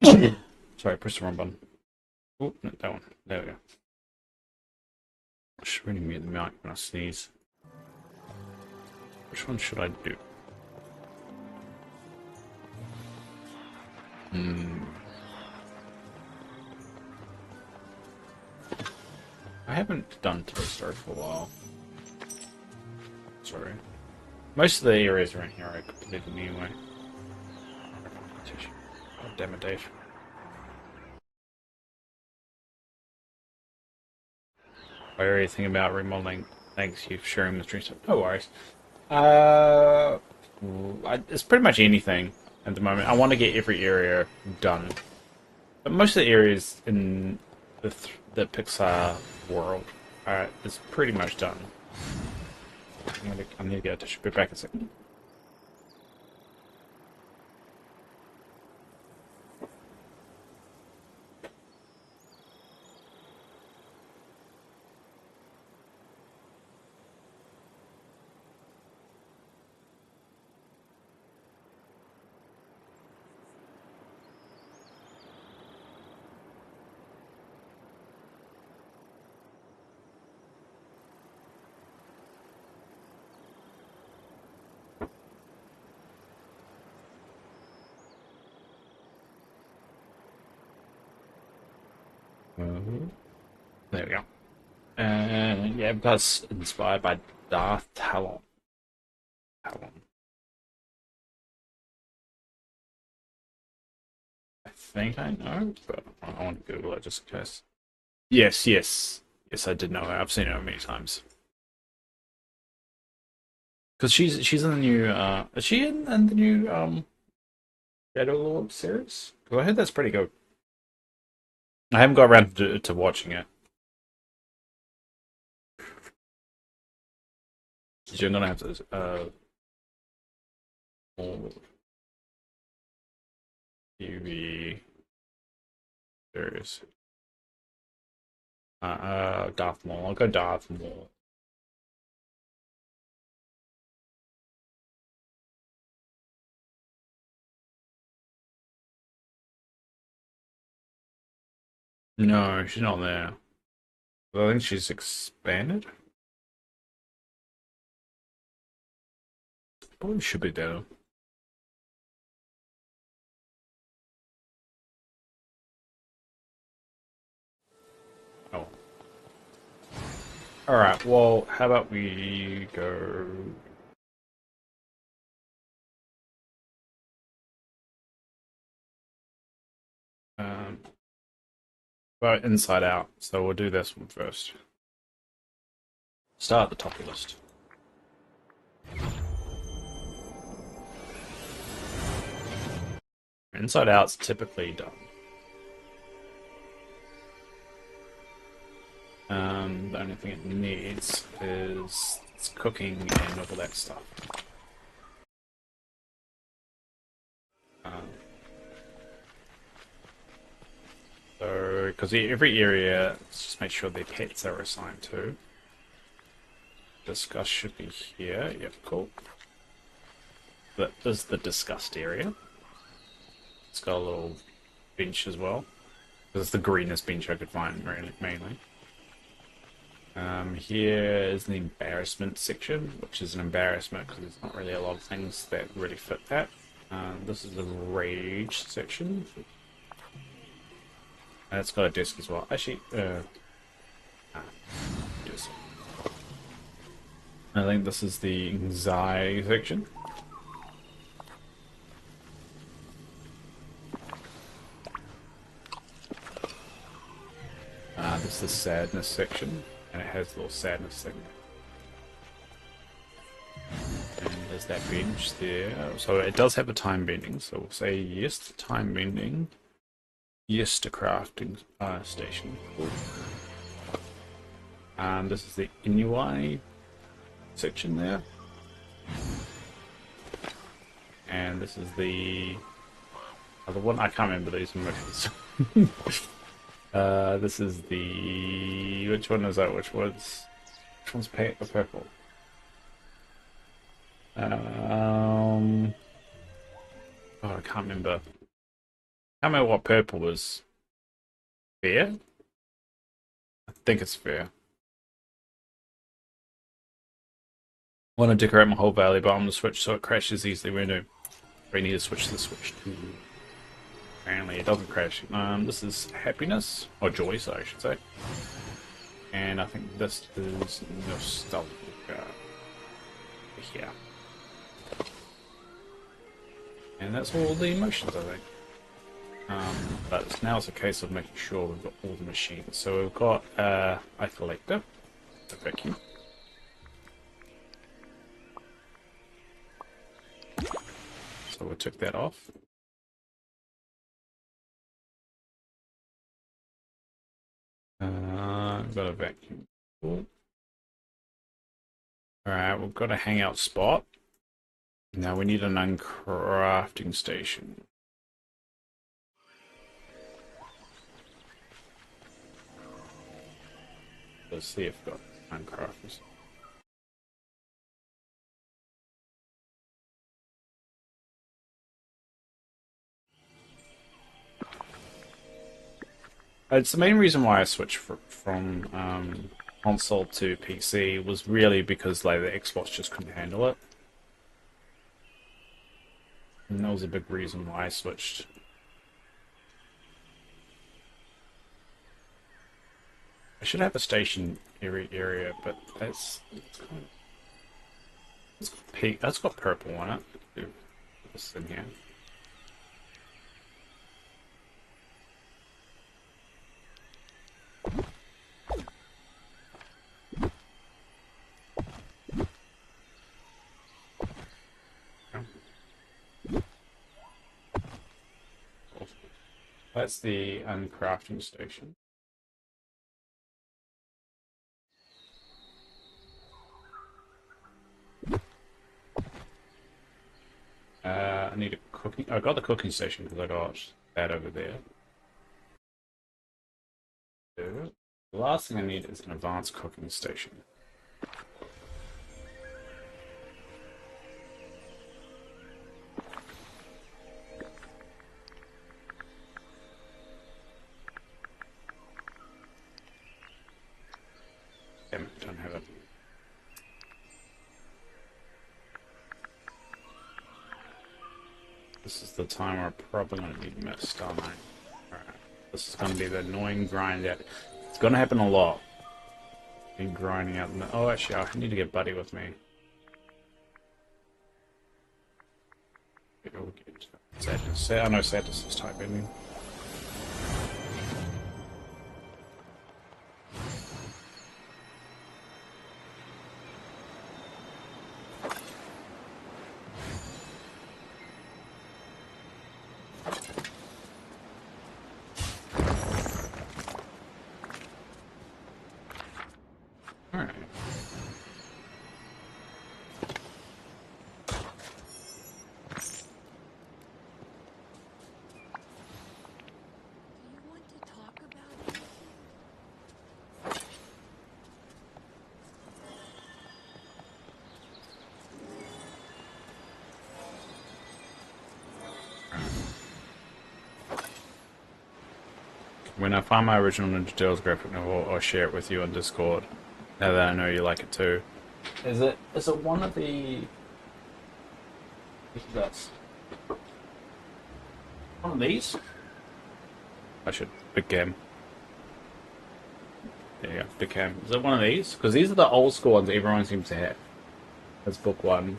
that? Sorry, press the wrong button. Oh, no, that one. There we go. I should really mute the mic when I sneeze. Which one should I do? I haven't done Toy Story for a while. Sorry. Most of the areas around here are completed anyway. God damn it, Dave. I already think about remodeling. Thanks you for sharing the stream. No worries. It's pretty much anything at the moment. I want to get every area done. But most of the areas in the Pixar world is pretty much done. I need to get a tissue. Be back in a second. There we go. Yeah, that's inspired by Darth Talon. I think I know, but I want to Google it just in case. Yes, I did know her. I've seen her many times. Because she's in the new. Is she in the new Shadow Lord series? Because I heard that's pretty good. I haven't got around to watching it. You're gonna have to TV series. Darth Maul. I'll go Darth Maul. No, she's not there. I think she's expanded. Probably should be there. Oh. Alright, well, how about we go... About Inside Out, so we'll do this one first. Start at the top of the list. Inside Out's typically done. The only thing it needs is its cooking and all that stuff. So, because every area, let's just make sure their pets are assigned to. Disgust should be here. Yep, cool. That is the disgust area. It's got a little bench as well. Because it's the greenest bench I could find, mainly. Here is the embarrassment section, which is an embarrassment because there's not really a lot of things that really fit that. This is the rage section. And it's got a desk as well. Actually, desk. I think this is the anxiety section. This is the sadness section. And it has a little sadness thing. And there's that bench there. So it does have a time bending, so we'll say yes to time bending. Yes to crafting station. Cool. This is the Inuai section there. And this is the other one. I can't remember these missions. This is the... Which one is that? Which one's pink or purple? Oh, I can't remember. I can't remember what purple was. Fair? I think it's fair. I want to decorate my whole valley, but I'm on the Switch so it crashes easily when we need to switch the Switch to. Apparently it doesn't crash. This is happiness, or joy, so I should say. And I think this is nostalgia. Here. And that's all the emotions, I think. But now it's a case of making sure we've got all the machines. So we've got a collector, a vacuum. So we took that off. We've got a vacuum. Cool. Alright, we've got a hangout spot. Now we need an uncrafting station. Let's see if we've got uncrafters. It's the main reason why I switched from console to PC was really because like the Xbox just couldn't handle it. And that was a big reason why I switched. I should have a station area, but that's that's got purple on it. Do this in here. That's the uncrafting station. I need a cooking. I got the cooking station because I got that over there. The last thing I need is an advanced cooking station. Damn it, don't have it. This is the time we're probably going to be missed, aren't I? Alright. This is going to be the annoying grind out. It's going to happen a lot. Be grinding out. Oh, actually, I need to get Buddy with me. Sadness. I know Sadness is type ending. When I find my original Ninja Turtles graphic novel, I'll share it with you on Discord. Now that I know you like it too. Is it one of the... That's one of these? I should... Big Cam. There you go, Big Cam. Is it one of these? Because these are the old school ones everyone seems to have. That's book 1,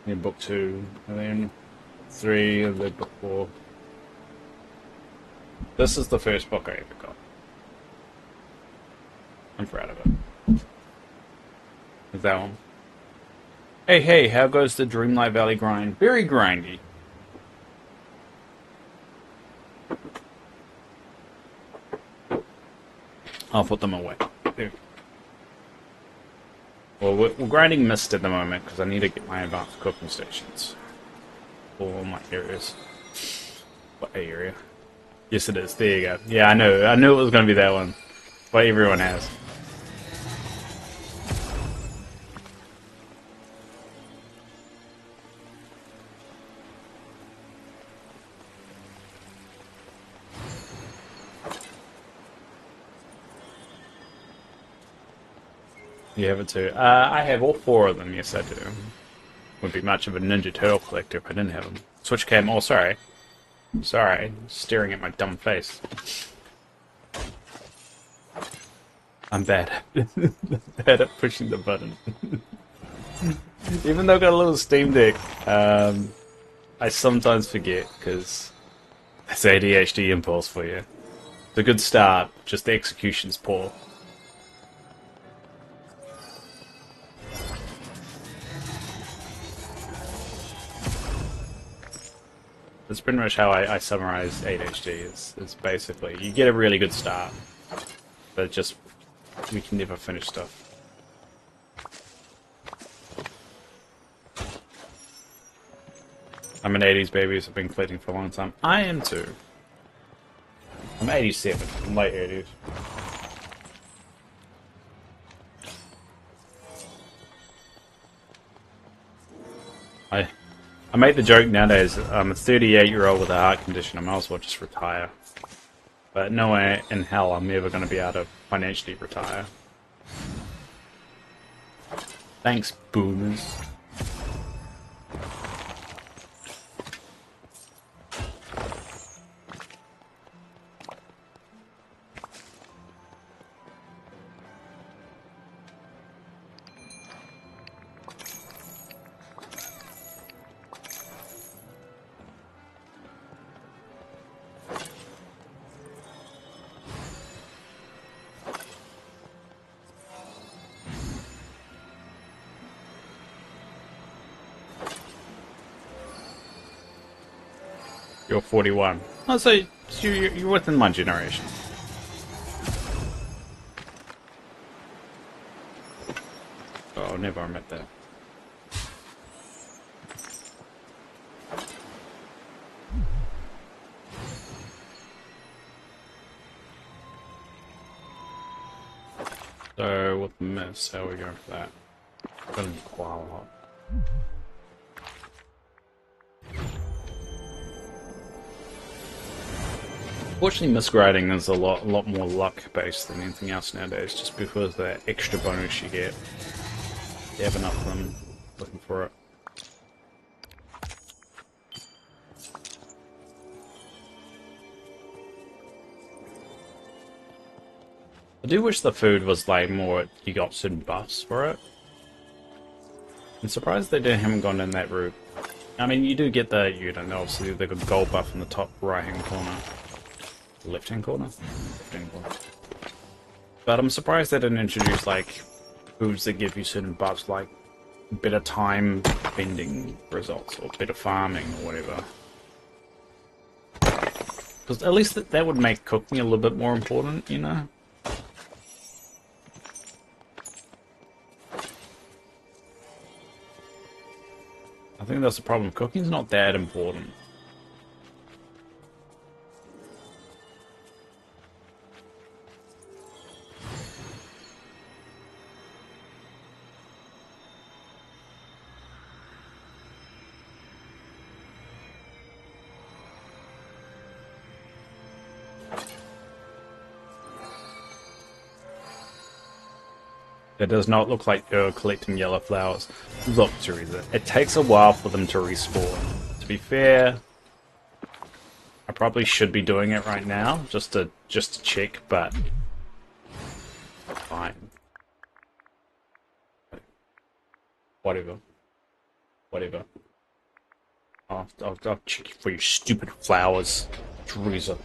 then book 2, and then 3, and then book 4. This is the first book I ever got. I'm proud of it. Is that one? Hey, how goes the Dreamlight Valley grind? Very grindy. I'll put them away. There. Well, we're grinding mist at the moment because I need to get my advanced cooking stations for all my areas. What area? Yes, it is. There you go. Yeah, I know. I knew it was going to be that one. What everyone has. You have it too. I have all 4 of them. Yes, I do. Would be much of a Ninja Turtle collector if I didn't have them. Switch cam. Oh, sorry. Sorry. Staring at my dumb face. I'm bad. Bad at pushing the button. Even though I've got a little Steam Deck, I sometimes forget because that's ADHD impulse for you. It's a good start, just the execution's poor. That's pretty much how I summarize ADHD. It's basically, you get a really good start, but just, we can never finish stuff. I'm an 80s baby, so I've been collecting for a long time. I am too. I'm 87, I'm late 80s. I make the joke nowadays, I'm a 38-year-old with a heart condition, I might as well just retire. But no way in hell I'm ever going to be able to financially retire. Thanks, boomers. You're 41. Oh, so you're within my generation. Oh, never met that. So, with the miss, how are we going for that? Gonna quite a lot. Fortunately, misgrading is a lot more luck-based than anything else nowadays, just because of that extra bonus you get. You have enough of them looking for it. I do wish the food was like more, you got certain buffs for it. I'm surprised they haven't gone in that route. I mean, you do get the, you know, obviously they've got gold buff in the top right-hand corner. Left-hand corner? Left-hand corner. But I'm surprised they didn't introduce, like, foods that give you certain buffs, like better time bending results, or better farming, or whatever. Because at least that would make cooking a little bit more important, you know? I think that's the problem. Cooking's not that important. It does not look like you're collecting yellow flowers. Look, Teresa, it takes a while for them to respawn. To be fair, I probably should be doing it right now, just to check, but fine. Whatever. Whatever. I'll check for your stupid flowers, Teresa.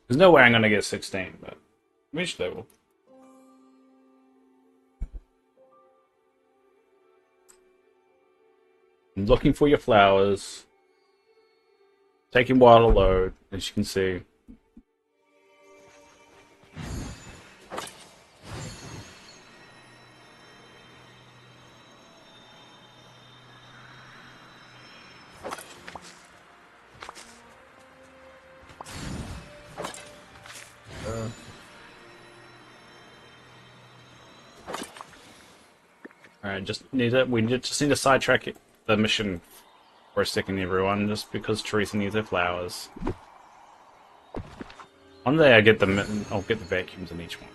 There's no way I'm gonna get 16, but eventually I will. I'm looking for your flowers. Taking a while to load, as you can see. Alright, just need it. Just need to sidetrack the mission for a second, everyone, just because Teresa needs her flowers. One day I'll get the vacuums in each one.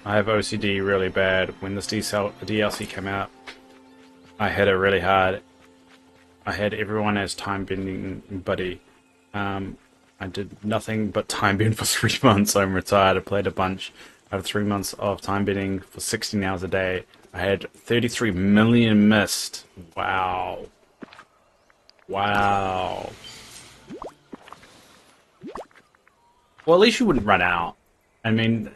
I have OCD really bad. When this DLC came out, I hit it really hard. I had everyone as time bending buddy. I did nothing but time bend for 3 months. I'm retired. I played a bunch. I had 3 months of time bending for 16 hours a day. I had 33 million missed. Wow. Wow. Well, at least you wouldn't run out. I mean,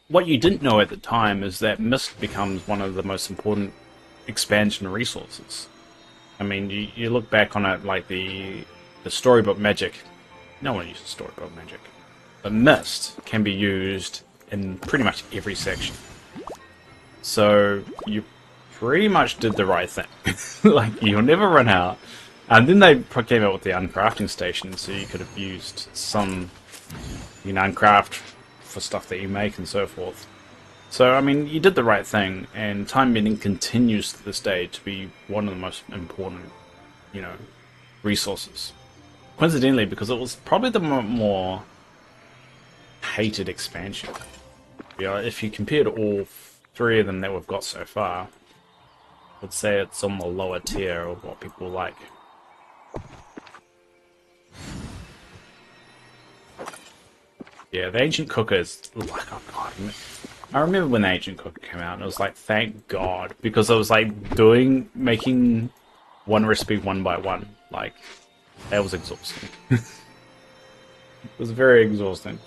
what you didn't know at the time is that mist becomes one of the most important expansion resources. I mean, you look back on it like the storybook magic. No one uses storybook magic. But mist can be used in pretty much every section. So you pretty much did the right thing. Like, you'll never run out. And then they came out with the uncrafting station, so you could have used some, uncraft for stuff that you make and so forth. So, I mean, you did the right thing, and time bending continues to this day to be one of the most important, resources. Coincidentally, because it was probably the more hated expansion. If you compared all 3 of them that we've got so far, I'd say it's on the lower tier of what people like. Yeah, the Ancient Cooker is like, oh god, I remember when the Ancient Cooker came out, and it was like, thank God, because I was like making one recipe one by one. Like, that was exhausting. It was very exhausting.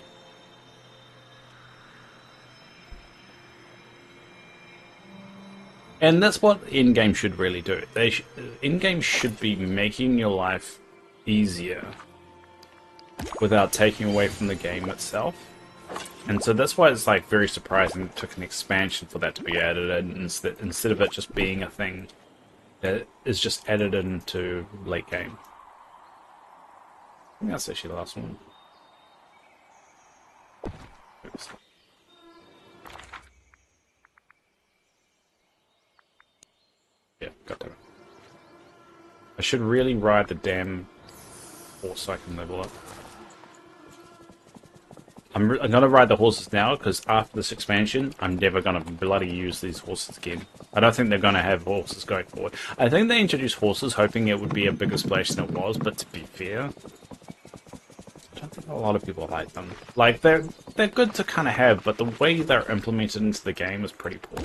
And that's what in-game should really do. In-game should be making your life easier without taking away from the game itself. And so that's why it's like very surprising it took an expansion for that to be added in, instead of it just being a thing that is just added into late game. I think that's actually the last one. Oops. Yeah, got that. I should really ride the damn horse so I can level up. I'm gonna ride the horses now, because after this expansion, I'm never gonna bloody use these horses again. I don't think they're gonna have horses going forward. I think they introduced horses hoping it would be a bigger splash than it was, but to be fair, I don't think a lot of people like them. Like, they're good to kind of have, but the way they're implemented into the game is pretty poor.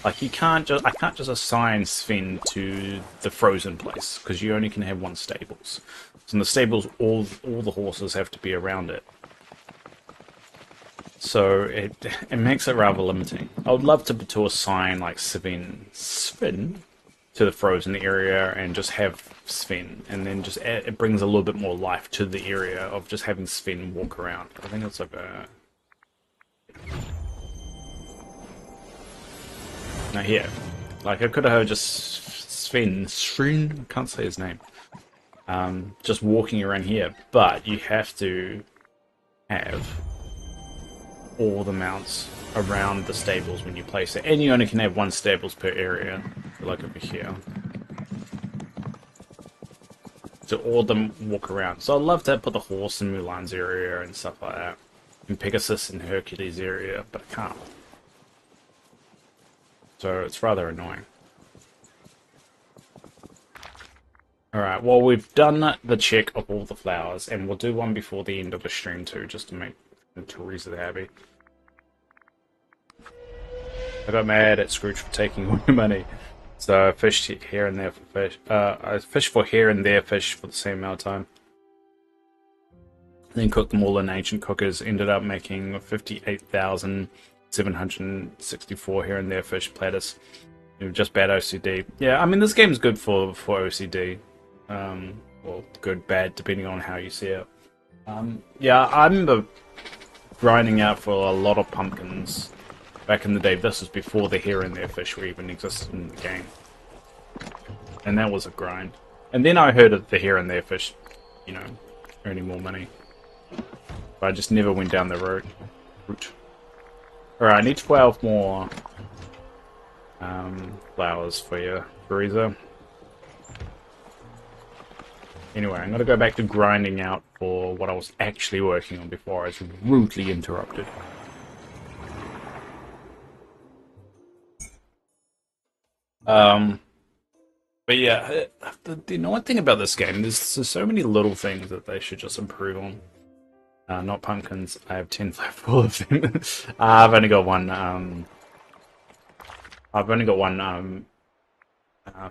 Like, I can't just assign Sven to the frozen place, because you only can have one stables. So in the stables, all the horses have to be around it. So it makes it rather limiting. I would love to assign like Sven to the frozen area and just have Sven, and then just it brings a little bit more life to the area of just having Sven walk around. I think it's like a... Now here, like I could have just Sven, I can't say his name, just walking around here, but you have to have all the mounts around the stables when you place it, and you only can have one stables per area, like over here. So all of them walk around. So I'd love to put the horse in Mulan's area and stuff like that, and Pegasus in Hercules' area, but I can't. So it's rather annoying. Alright, well, we've done the check of all the flowers, and we'll do one before the end of the stream too, just to make And Teresa's happy. I got mad at Scrooge for taking all your money. So I fished here and there for fish. I fished for here and there fish for the same amount of time. Then cooked them all in ancient cookers. Ended up making 58,764 here and there fish platters. Just bad OCD. Yeah, I mean this game is good for OCD. Well, good, bad, depending on how you see it. Yeah, I remember grinding out for a lot of pumpkins back in the day. This was before the here and there fish were even existed in the game. And that was a grind. And then I heard of the here and there fish, you know, earning more money. But I just never went down the route. Alright, I need 12 more flowers for you, Teresa. Anyway, I'm going to go back to grinding out for what I was actually working on before I was rudely interrupted. But yeah, the annoying thing about this game, there's so many little things that they should just improve on. Not pumpkins, I have 10 full of them. I've only got one,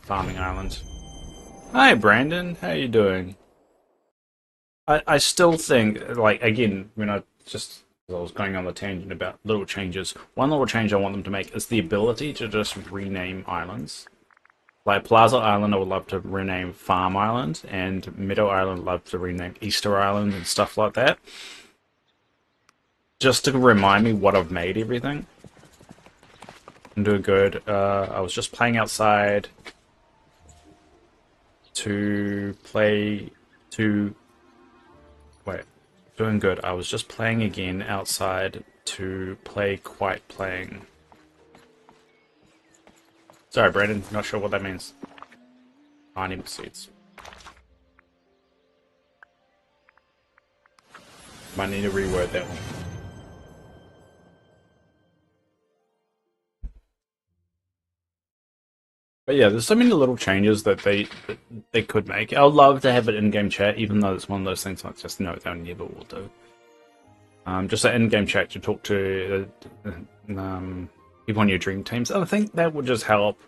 farming island. Hi Brandon, how you doing? I still think, like, again, when I was going on the tangent about little changes, one little change I want them to make is the ability to just rename islands. Like Plaza Island I would love to rename Farm Island, and Meadow Island I'd love to rename Easter Island and stuff like that. Just to remind me what I've made everything. I'm doing good. I was just playing outside doing good. I was just playing again outside to play Quiet Playing. Sorry, Brandon, not sure what that means. Tiny seeds. Might need to reword that one. But yeah, there's so many little changes that they could make. I'd love to have an in-game chat, even though it's one of those things I just know they never will do. Just an in-game chat to talk to people on your dream teams. And I think that would just help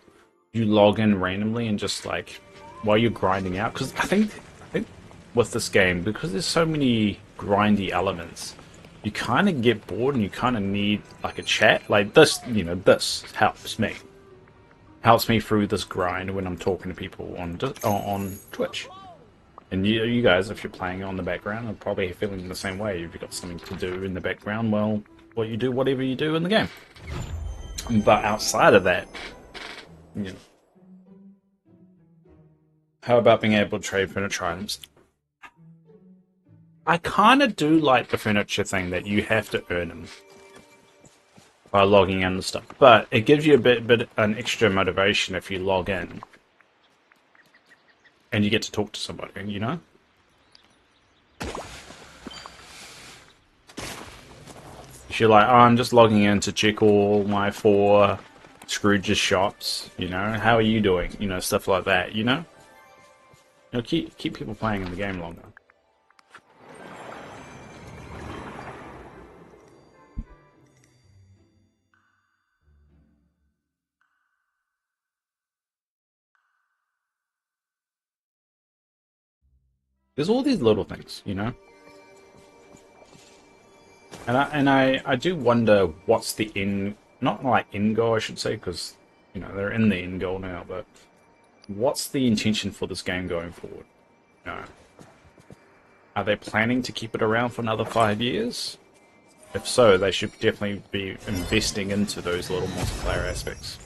you log in randomly and just like while you're grinding out. Because I think with this game, because there's so many grindy elements, you kind of get bored and you kind of need like a chat. Like this, you know, this helps me. Helps me through this grind when I'm talking to people on Twitch. And you guys, if you're playing on the background, are probably feeling the same way. If you've got something to do in the background, well, whatever you do in the game. But outside of that, you know, how about being able to trade furniture items? I kind of do like the furniture thing that you have to earn them by logging in and stuff, but it gives you a bit an extra motivation if you log in and you get to talk to somebody, you know? If you're like, oh, I'm just logging in to check all my 4 Scrooge's shops, you know, how are you doing? You know, stuff like that, you know? You know, keep people playing in the game longer. There's all these little things, you know? And I do wonder what's the not like end goal, I should say, because, you know, they're in the end goal now, but what's the intention for this game going forward? You know? Are they planning to keep it around for another 5 years? If so, they should definitely be investing into those little multiplayer aspects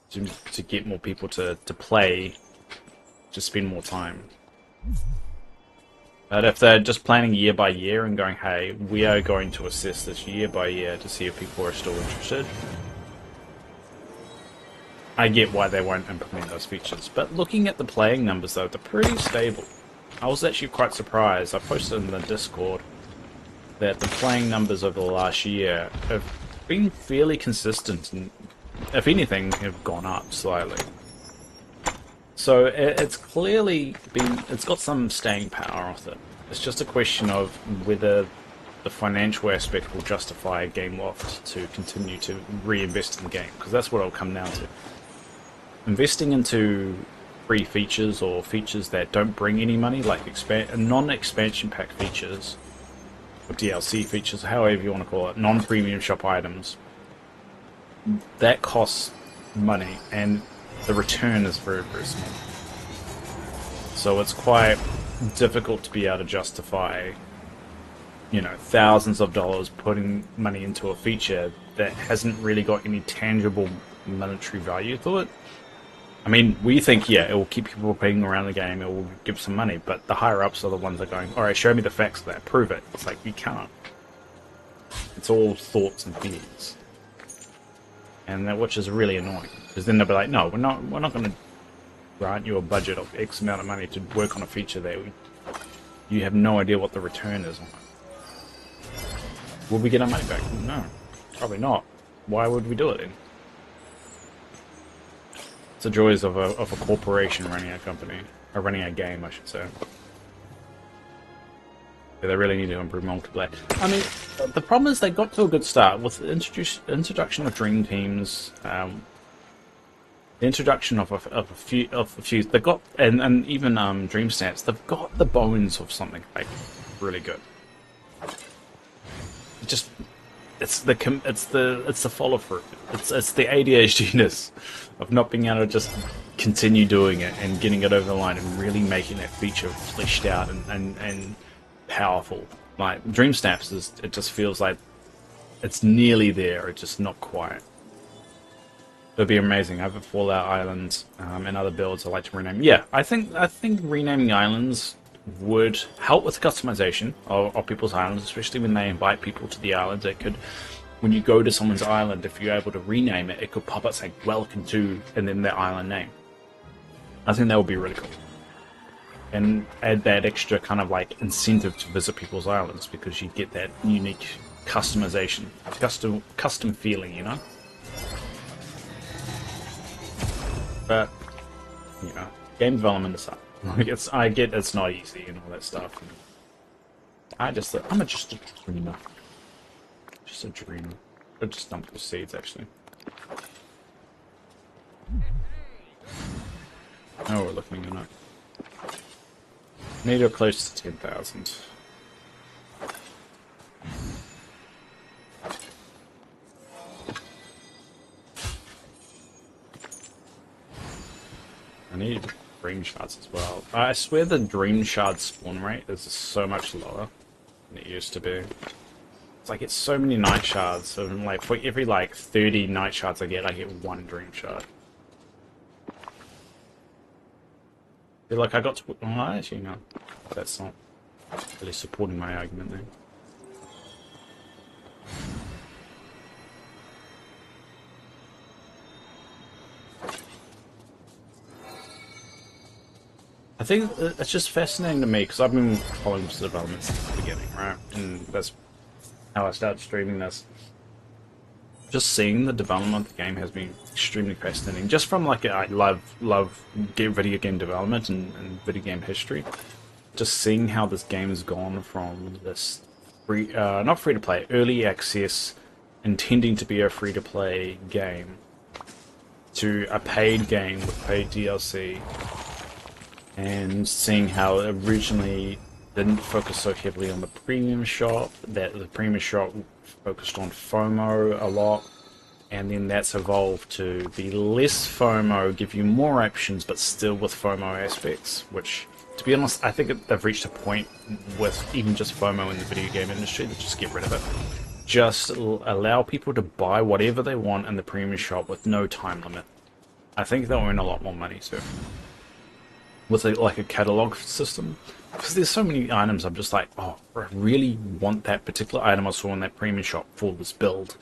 to get more people to play, to spend more time. But if they're just planning year by year and going, hey, we are going to assess this year by year to see if people are still interested, I get why they won't implement those features. But looking at the playing numbers, though, they're pretty stable. I was actually quite surprised. I posted in the Discord that the playing numbers over the last year have been fairly consistent and, if anything, have gone up slightly. So it's clearly it's got some staying power with it. It's just a question of whether the financial aspect will justify Gameloft to continue to reinvest in the game, because that's what it'll come down to. Investing into free features or features that don't bring any money, like non-expansion pack features, or DLC features, however you want to call it, non-premium shop items, that costs money, and the return is very, very small. So it's quite difficult to be able to justify, you know, thousands of dollars putting money into a feature that hasn't really got any tangible monetary value to it. I mean, we think, yeah, it will keep people playing around the game, it will give some money, but the higher-ups are the ones that are going, alright, show me the facts of that, prove it. It's like, you can't. It's all thoughts and feelings. And that, which is really annoying, because then they'll be like, no, we're not going to grant you a budget of X amount of money to work on a feature that you have no idea what the return is on it. Will we get our money back? No, probably not. Why would we do it then? It's the joys of a corporation running a company, or running a game, I should say. Yeah, they really need to improve multiplayer. I mean, the problem is they got to a good start with the introduction of dream teams, the introduction of a few. They got and even dream stats. They've got the bones of something like really good. Just it's the follow through. It's the ADHDness of not being able to just continue doing it and getting it over the line and really making that feature fleshed out and powerful. Like Dream Snaps it just feels like it's nearly there, it's just not quite. It'd be amazing. I have a Fallout Island and other builds I like to rename. Yeah, I think renaming islands would help with customization of people's islands, especially when they invite people to the islands. It could, when you go to someone's island, if you're able to rename it, it could pop up saying "Welcome to" and then their island name. I think that would be really cool, and add that extra kind of like incentive to visit people's islands, because you get that unique customization, custom feeling, you know. But you know, game development aside, like I get it's not easy and all that stuff. I'm just a dreamer. Just a dreamer. I just dumped the seeds actually. Oh, we're looking at it. Need to close to 10,000. I need dream shards as well. I swear the dream shard spawn rate is so much lower than it used to be. It's like it's so many night shards, so like for every like 30 night shards I get 1 dream shard. I feel like I got to... Oh, actually no. That's not really supporting my argument there. I think it's just fascinating to me, because I've been following this development since the beginning, right? And that's how I started streaming this. Just seeing the development of the game has been extremely fascinating. Just from like, I love video game development and video game history. Just seeing how this game has gone from this free, not free to play, early access, intending to be a free to play game, to a paid game with paid DLC. And seeing how it originally didn't focus so heavily on the premium shop, that the premium shop focused on FOMO a lot, and then that's evolved to be less FOMO, give you more options, but still with FOMO aspects, which, to be honest, I think they've reached a point with even just FOMO in the video game industry that just get rid of it. Just allow people to buy whatever they want in the premium shop with no time limit. I think they'll earn a lot more money too. With like a catalog system, because there's so many items I'm just like, oh, I really want that particular item I saw in that premium shop for this build,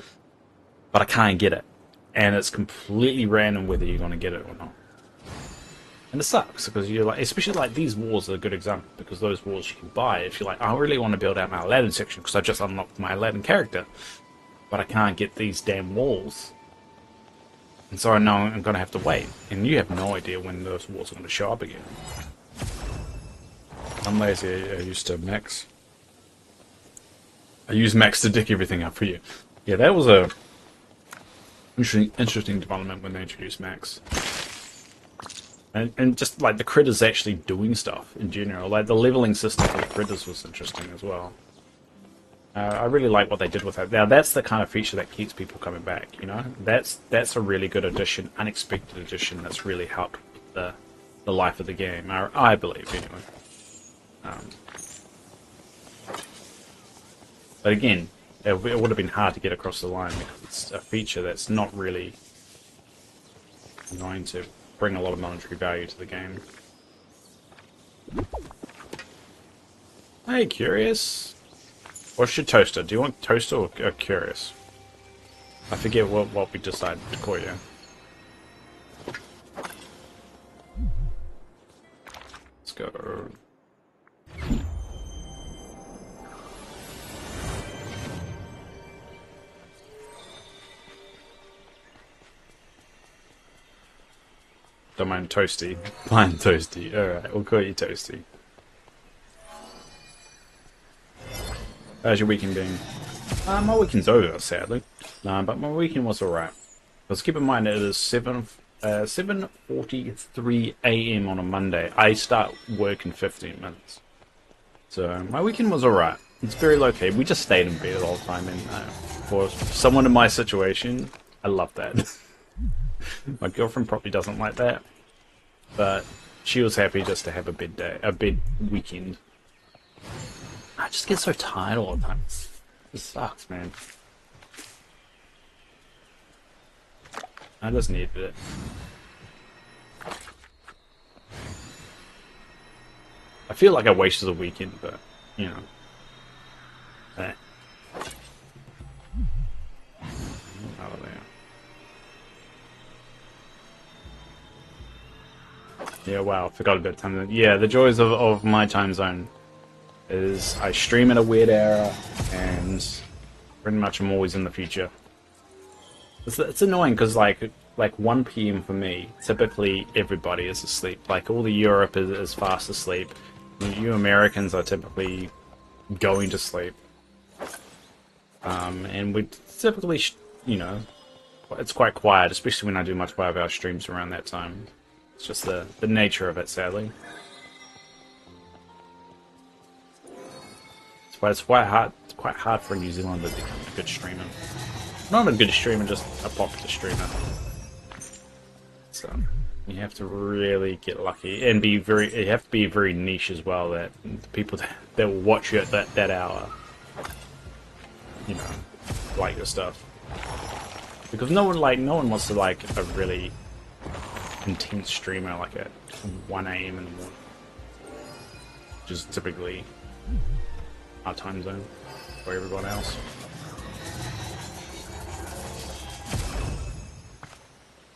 but I can't get it, and it's completely random whether you're going to get it or not. And it sucks, because you're like, especially like these walls are a good example, because those walls you can buy if you're like, I really want to build out my Aladdin section because I just unlocked my Aladdin character, but I can't get these damn walls. And so I know I'm going to have to wait. And you have no idea when those walls are going to show up again. I'm lazy, I used to mix. I use Max to dick everything up for you. Yeah, that was a interesting development when they introduced Max. And just like the critters actually doing stuff in general. Like the leveling system for the critters was interesting as well. I really like what they did with that. Now that's the kind of feature that keeps people coming back, you know? That's a really good addition, unexpected addition that's really helped the life of the game. I believe, anyway. But again, it would have been hard to get across the line because it's a feature that's not really going to bring a lot of monetary value to the game. Hey, Curious. What's your toaster? Do you want toaster or Curious? I forget what we decided to call you. Let's go. Don't mind Toasty. Blind Toasty. Alright, we'll call you Toasty. How's your weekend been? My weekend's over, sadly. But my weekend was alright. Let's keep in mind it is 7:43 AM on a Monday. I start work in 15 minutes. So, my weekend was alright. It's very low-key. We just stayed in bed all the time, and for someone in my situation, I love that. My girlfriend probably doesn't like that, but she was happy just to have a bed weekend. I just get so tired all the time. This sucks, man. I just needed it. I feel like I wasted a weekend, but, you know. Eh. Out of there. Yeah, wow, forgot about time zone. Yeah, the joys of my time zone is I stream at a weird hour, and pretty much I'm always in the future. It's annoying because like 1 PM for me, typically everybody is asleep. Like all the Europe is fast asleep. You Americans are typically going to sleep. And we typically, you know, it's quite quiet, especially when I do much of our streams around that time. It's just the nature of it, sadly. It's quite hard. It's quite hard for a New Zealander to become a good streamer. Not a good streamer, just a popular streamer. So you have to really get lucky and be very. You have to be very niche as well. That the people that will watch you at that hour, you know, like your stuff. Because no one wants to like a really intense streamer like at 1 AM in the morning, which is typically our time zone for everyone else.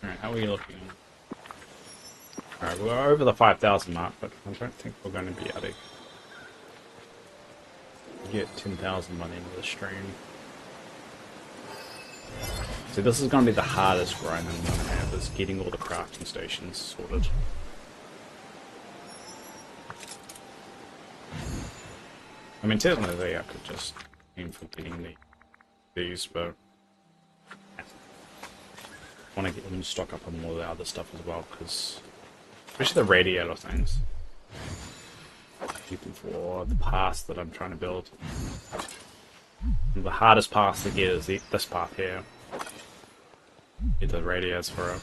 Alright, how are we looking? Alright, we're over the 5,000 mark, but I don't think we're going to be able to get 10,000 by the end of the stream. So this is going to be the hardest grind I'm going to have, is getting all the crafting stations sorted. I mean, technically I could just aim for getting these, but I want to get them to stock up on more of the other stuff as well, because especially the radiator things. Looking for the path that I'm trying to build. And the hardest path to get is this path here. Get the radiators for it.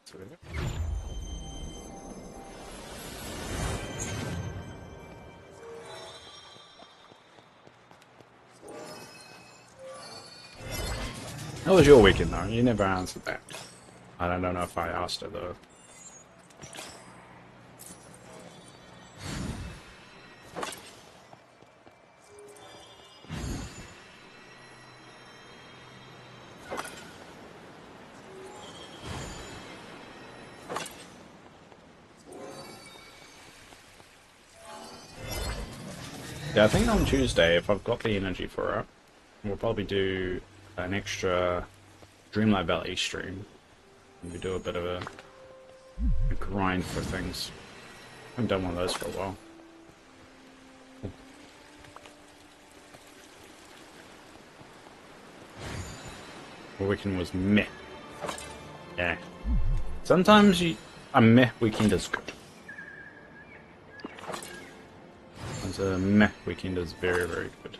So there we go. How was your weekend though? You never answered that. I don't know if I asked it though. Yeah, I think on Tuesday, if I've got the energy for it, we'll probably do an extra Dreamlight Valley stream. And we do a bit of a grind for things. I haven't done one of those for a while. weekend was meh. Yeah. Sometimes a meh weekend is good. And a meh weekend is very, very good.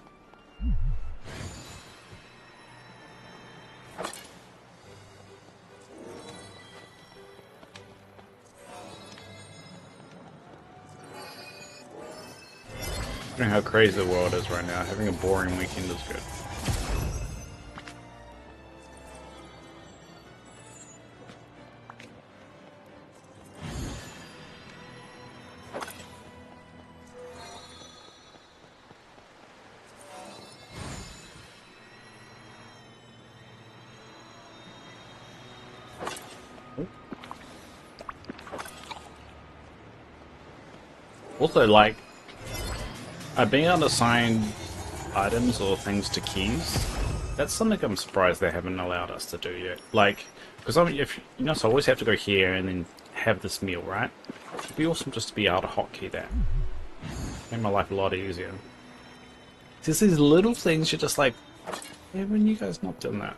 Considering how crazy the world is right now, having a boring weekend is good. Also, like, being able to assign items or things to keys, that's something I'm surprised they haven't allowed us to do yet. Like, because I mean, if you know, so I always have to go here and then have this meal, right? It'd be awesome just to be able to hotkey that. Make my life a lot easier. Just these little things, you're just like, yeah, when you guys not doing that?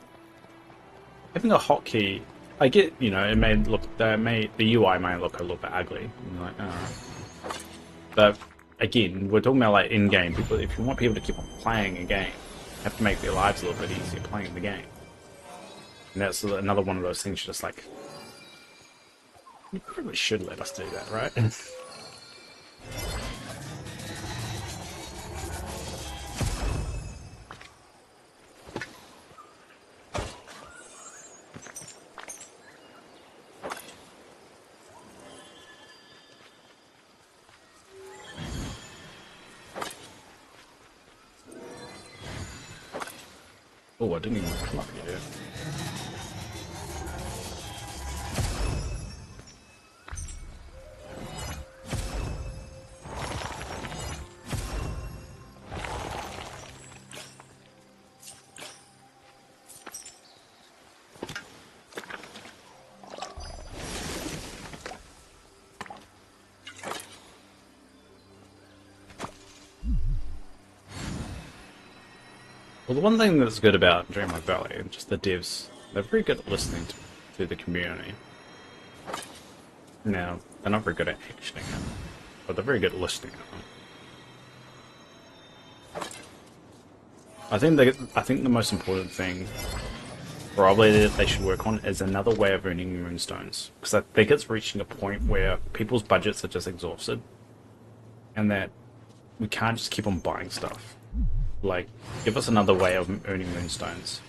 Having a hotkey, I get, you know, it may look, the UI may look a little bit ugly. You're like, but again, we're talking about like in-game. People, if you want people to keep on playing a game, you have to make their lives a little bit easier playing the game. And that's another one of those things. You're just like, you probably should let us do that, right? Oh, I didn't even come up here. Well, the one thing that's good about Dreamlight Valley, and just the devs, they're very good at listening to the community. Now, they're not very good at actioning it, but they're very good at listening to it. I think the most important thing, probably that they should work on, is another way of earning moonstones. Because I think it's reaching a point where people's budgets are just exhausted, and that we can't just keep on buying stuff. Like, give us another way of earning moonstones.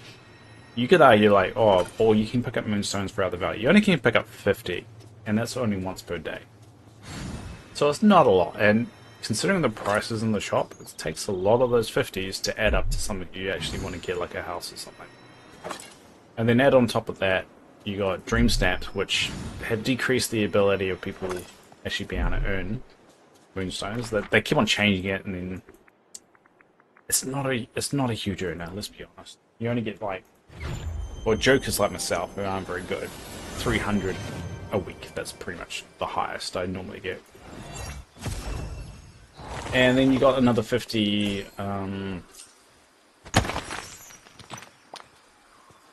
You could argue like, oh, or you can pick up moonstones throughout the valley. You only can pick up 50, and that's only once per day. So it's not a lot, and considering the prices in the shop, it takes a lot of those 50s to add up to something you actually want to get, like a house or something. And then add on top of that, you got Dream Snaps, which have decreased the ability of people actually being able to earn moonstones. They keep on changing it, and then it's not a huge earner, let's be honest. You only get like, well, jokers like myself, who aren't very good, 300 a week. That's pretty much the highest I normally get. And then you got another 50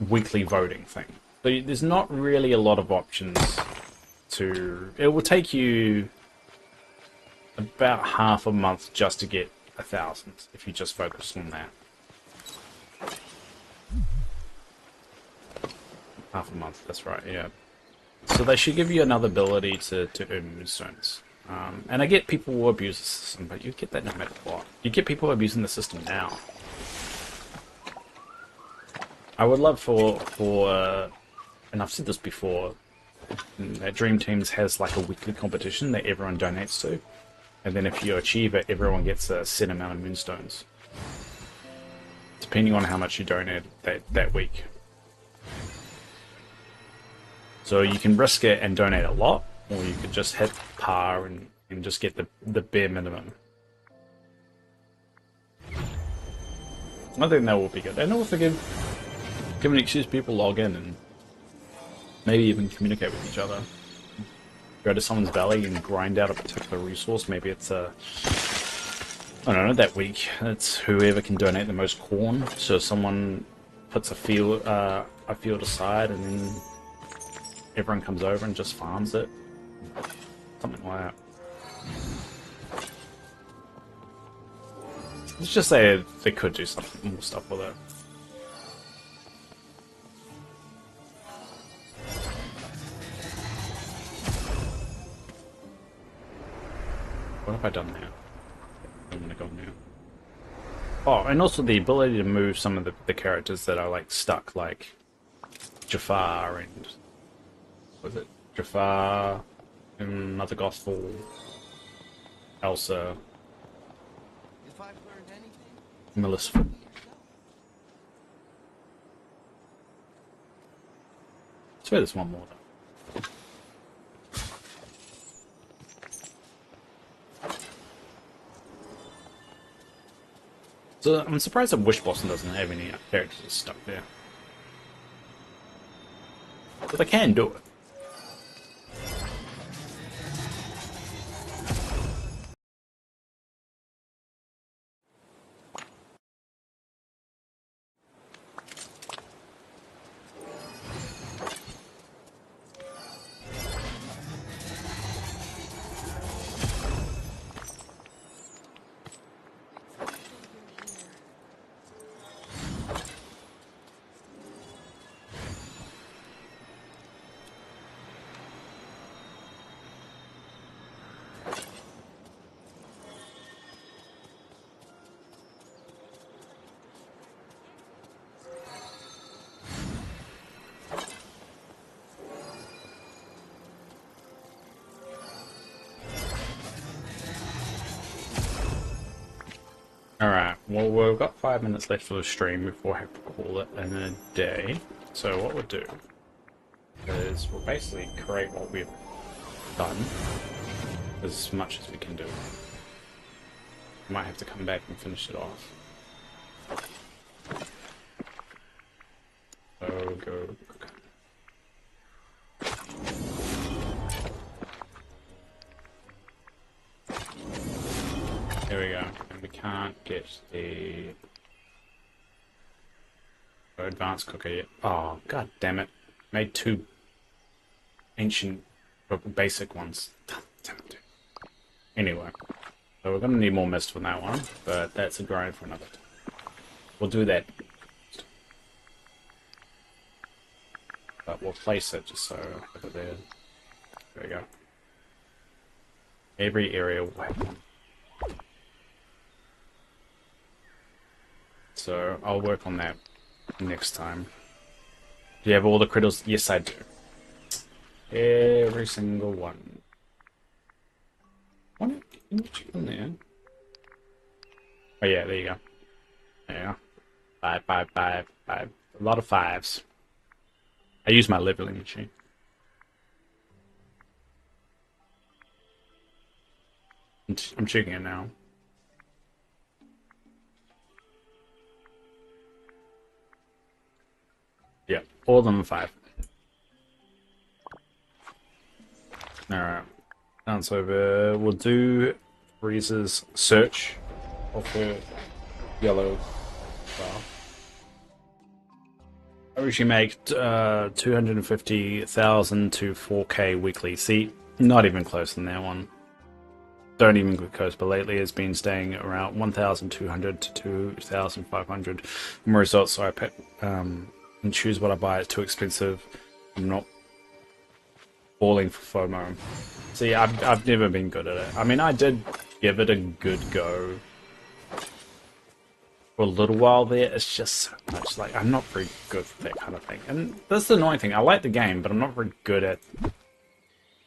weekly voting thing. So there's not really a lot of options to... It will take you about half a month just to get 1,000 if you just focus on that. Half a month, that's right, yeah. So they should give you another ability to earn moonstones. And I get people will abuse the system, but you get that no matter what. You get people abusing the system now. I would love for and I've said this before, that Dream Teams has like a weekly competition that everyone donates to. And then if you achieve it, everyone gets a set amount of moonstones. Depending on how much you donate that week. So you can risk it and donate a lot, or you could just hit par and just get the bare minimum. I think that will be good. And also give an excuse people log in and maybe even communicate with each other. Go to someone's valley and grind out a particular resource. Maybe it's I don't know, that week it's whoever can donate the most corn. So someone puts a a field aside and then everyone comes over and just farms it. Something like that. Let's just say they could do something more stuff with it. What have I done now? I'm gonna go now. Oh, and also the ability to move some of the characters that are like stuck, like Jafar and was it Jafar and Mother Gospel, Elsa, If I've learned anything, Melissa. I swear there's one more though. So I'm surprised that Wish Blossom doesn't have any characters stuck there. But they can do it. Alright, well we've got 5 minutes left for the stream before I have to call it in a day. So what we'll do is we'll basically create what we've done as much as we can do. We might have to come back and finish it off. So go. There we go. And we can't get the advanced cooker yet. Oh, god damn it. Made 2 ancient basic ones. Damn it. Anyway. So we're gonna need more mist for that one, but that's a grind for another time. We'll do that. But we'll place it just so over there. There we go. Every area will have one. So I'll work on that next time. Do you have all the critters? Yes, I do. Every single one. What? Can you check on there? Oh yeah, there you go. There you go. 5, 5, 5, 5. A lot of 5s. I use my leveling machine. I'm checking it now. Yeah, all of them are 5. Alright. Bounce over. We'll do Breeze's search of her yellow bar. I usually make 250,000 to 4k weekly. See, not even close on that one. Don't even get close, but lately it's been staying around 1,200 to 2,500 more results, so I pick and choose what I buy. It's too expensive. I'm not falling for FOMO. See, I've never been good at it. I mean, I did give it a good go for a little while there. It's just so much, like, I'm not very good for that kind of thing. And that's the annoying thing. I like the game, but I'm not very good at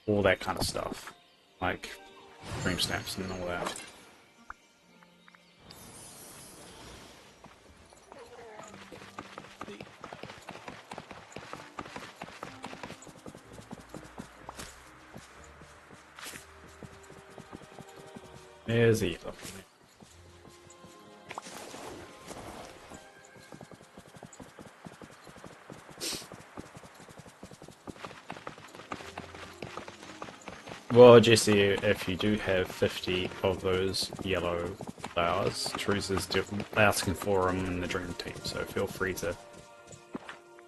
all that kind of stuff. Like, dream snaps and all that. There's a yellow. Well, Jesse, if you do have 50 of those yellow flowers, Teresa's asking for them in the dream team, so feel free to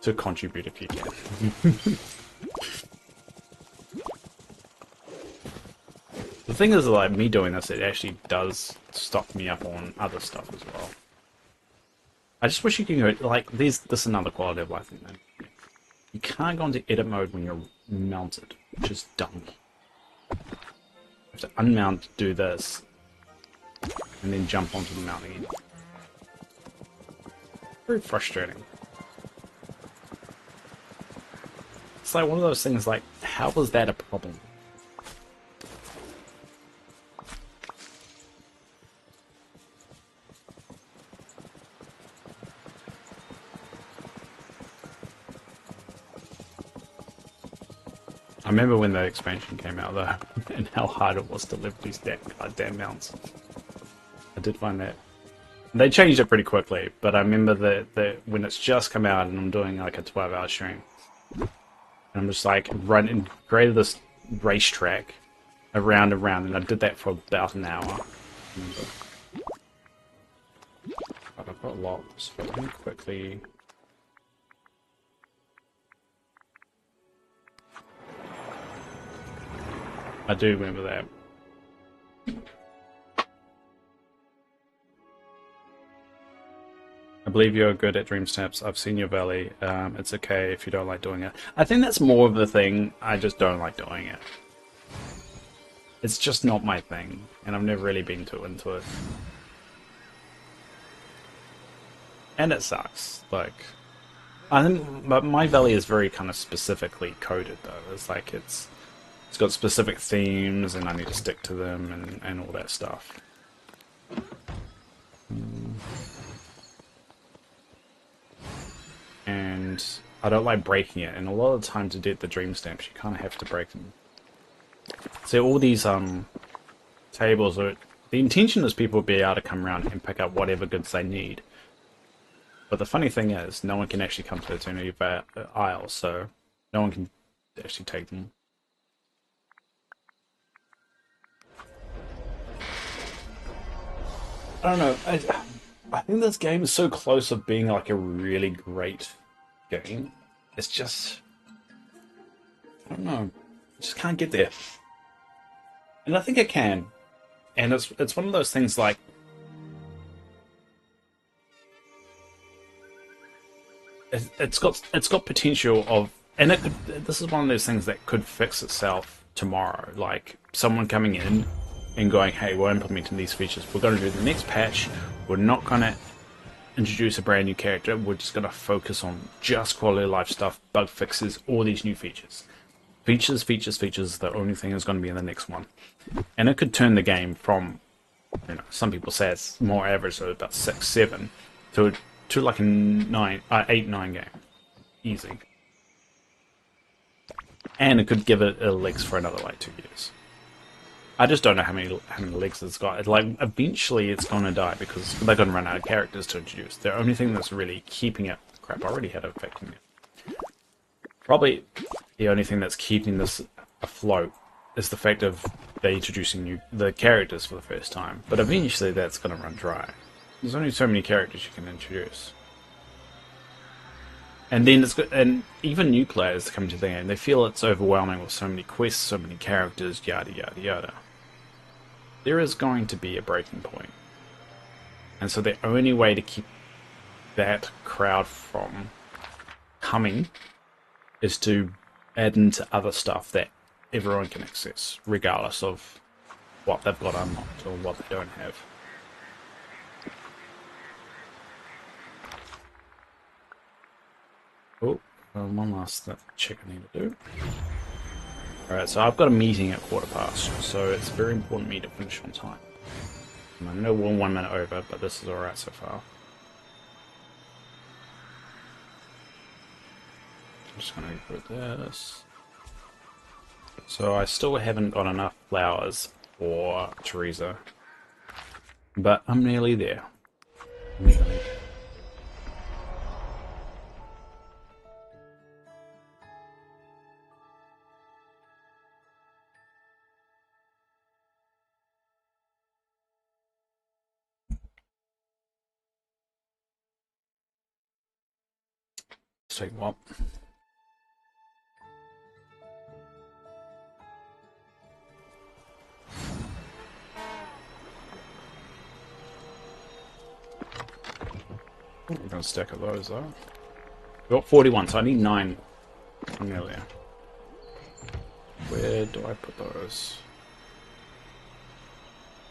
to contribute if you can. The thing is, like, me doing this, it actually does stock me up on other stuff as well. I just wish you could go, like, this is another quality of life thing, man. You can't go into edit mode when you're mounted, which is dumb. You have to unmount, do this, and then jump onto the mount again. Very frustrating. It's like one of those things like, how was that a problem? I remember when the expansion came out though, and how hard it was to lift these damn mounts. I did find that. They changed it pretty quickly, but I remember that when it's just come out and I'm doing like a 12-hour stream, and I'm just like created this racetrack around and around, and I did that for about an hour. But I've got lots, but let me quickly... I do remember that. I believe you're good at dream snaps. I've seen your valley. It's okay if you don't like doing it. I think that's more of the thing. I just don't like doing it. It's just not my thing, and I've never really been too into it. And it sucks. Like, but my valley is very kind of specifically coded though. It's like it's got specific themes, and I need to stick to them, and all that stuff. And I don't like breaking it, and a lot of the time to get the dream stamps, you kind of have to break them. So all these tables are... The intention is people will be able to come around and pick up whatever goods they need. But the funny thing is, no one can actually come to the Eternity Isle, so no one can actually take them. I don't know. I think this game is so close of being like a really great game. It's just... I don't know. I just can't get there. And I think it can. And it's one of those things like... It's got potential of... And this is one of those things that could fix itself tomorrow. Like, someone coming in and going, hey, we're implementing these features. We're going to do the next patch. We're not going to introduce a brand new character. We're just going to focus on just quality of life stuff, bug fixes, all these new features. Features, features, features. The only thing is going to be in the next one. And it could turn the game from, you know, some people say it's more average, so about 6, 7, to like a 8, 9 game. Easy. And it could give it legs for another like 2 years. I just don't know how many legs it's got. Like, eventually it's gonna die because they're gonna run out of characters to introduce. The only thing that's really keeping it... Crap, I already had it affecting me. Probably the only thing that's keeping this afloat is the fact of they're introducing the characters for the first time. But eventually that's gonna run dry. There's only so many characters you can introduce. And then and even new players come to the game, they feel it's overwhelming with so many quests, so many characters, yada yada yada. There is going to be a breaking point. And so the only way to keep that crowd from coming is to add into other stuff that everyone can access, regardless of what they've got unlocked or what they don't have. Oh, one last check I need to do. Alright, so I've got a meeting at 1:15, so it's very important for me to finish on time. And I know we're 1 minute over, but this is alright so far. I'm just going to put this. So I still haven't got enough flowers for Teresa, but I'm nearly there. Nearly there. Tell you what. I'm gonna stack of those up. Got 41, so I need 9 from earlier. Where do I put those?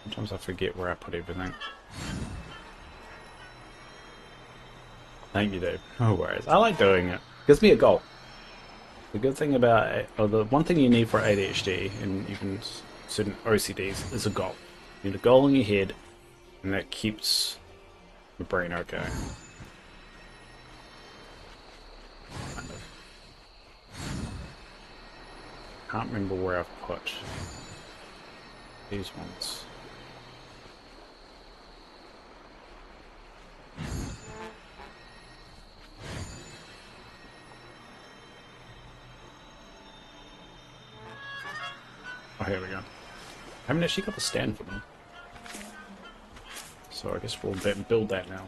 Sometimes I forget where I put everything. Thank you, Dave. No worries. I like doing it. Gives me a goal. The good thing about it, or the one thing you need for ADHD and even certain OCDs is a goal. You need a goal in your head, and that keeps the brain okay. Kind of. Can't remember where I've put these ones. Oh, here we go. I haven't actually got the stand for them. So I guess we'll build that now.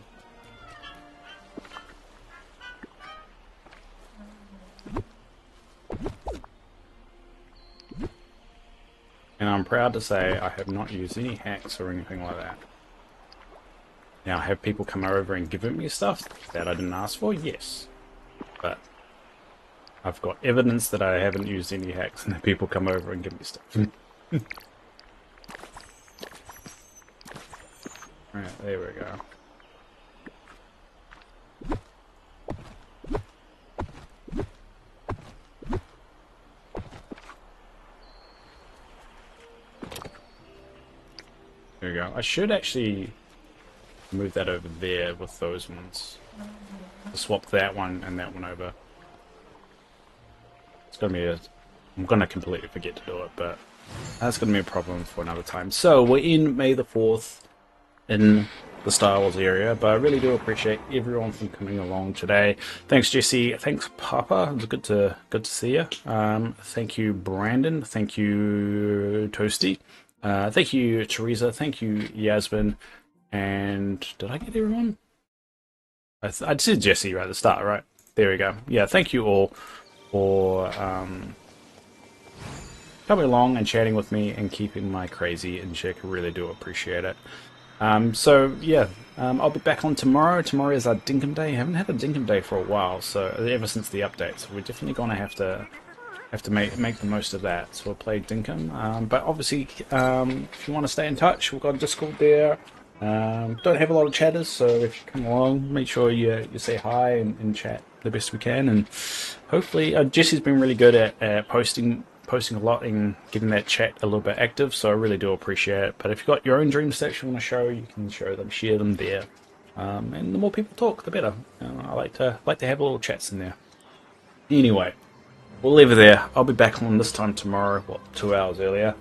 And I'm proud to say I have not used any hacks or anything like that. Now, have people come over and given me stuff that I didn't ask for? Yes. But I've got evidence that I haven't used any hacks and that people come over and give me stuff. Alright, there we go. There we go. I should actually move that over there with those ones. Swap that one and that one over. It's gonna be a... I'm gonna completely forget to do it, but that's gonna be a problem for another time. So we're in May the 4th in the Star Wars area, but I really do appreciate everyone from coming along today. Thanks Jesse, thanks Papa, it was good to see you. Thank you Brandon, thank you Toasty, thank you Teresa, thank you Yasmin, and did I get everyone? I said Jesse right at the start, right? There we go. Yeah, thank you all for coming along and chatting with me and keeping my crazy in check. I really do appreciate it. So yeah, I'll be back on tomorrow. Tomorrow is our Dinkum Day. I haven't had a Dinkum Day for a while, so ever since the update. So we're definitely gonna have to make the most of that. So we'll play Dinkum. But obviously, if you want to stay in touch, we've got a Discord there. Don't have a lot of chatters, so if you come along, make sure you say hi and chat the best we can. And hopefully, Jesse's been really good at posting a lot and getting that chat a little bit active, so I really do appreciate it. But if you've got your own dream sets you want to show, you can share them there. And the more people talk, the better. I like to have little chats in there. Anyway, we'll leave it there. I'll be back on this time tomorrow, 2 hours earlier.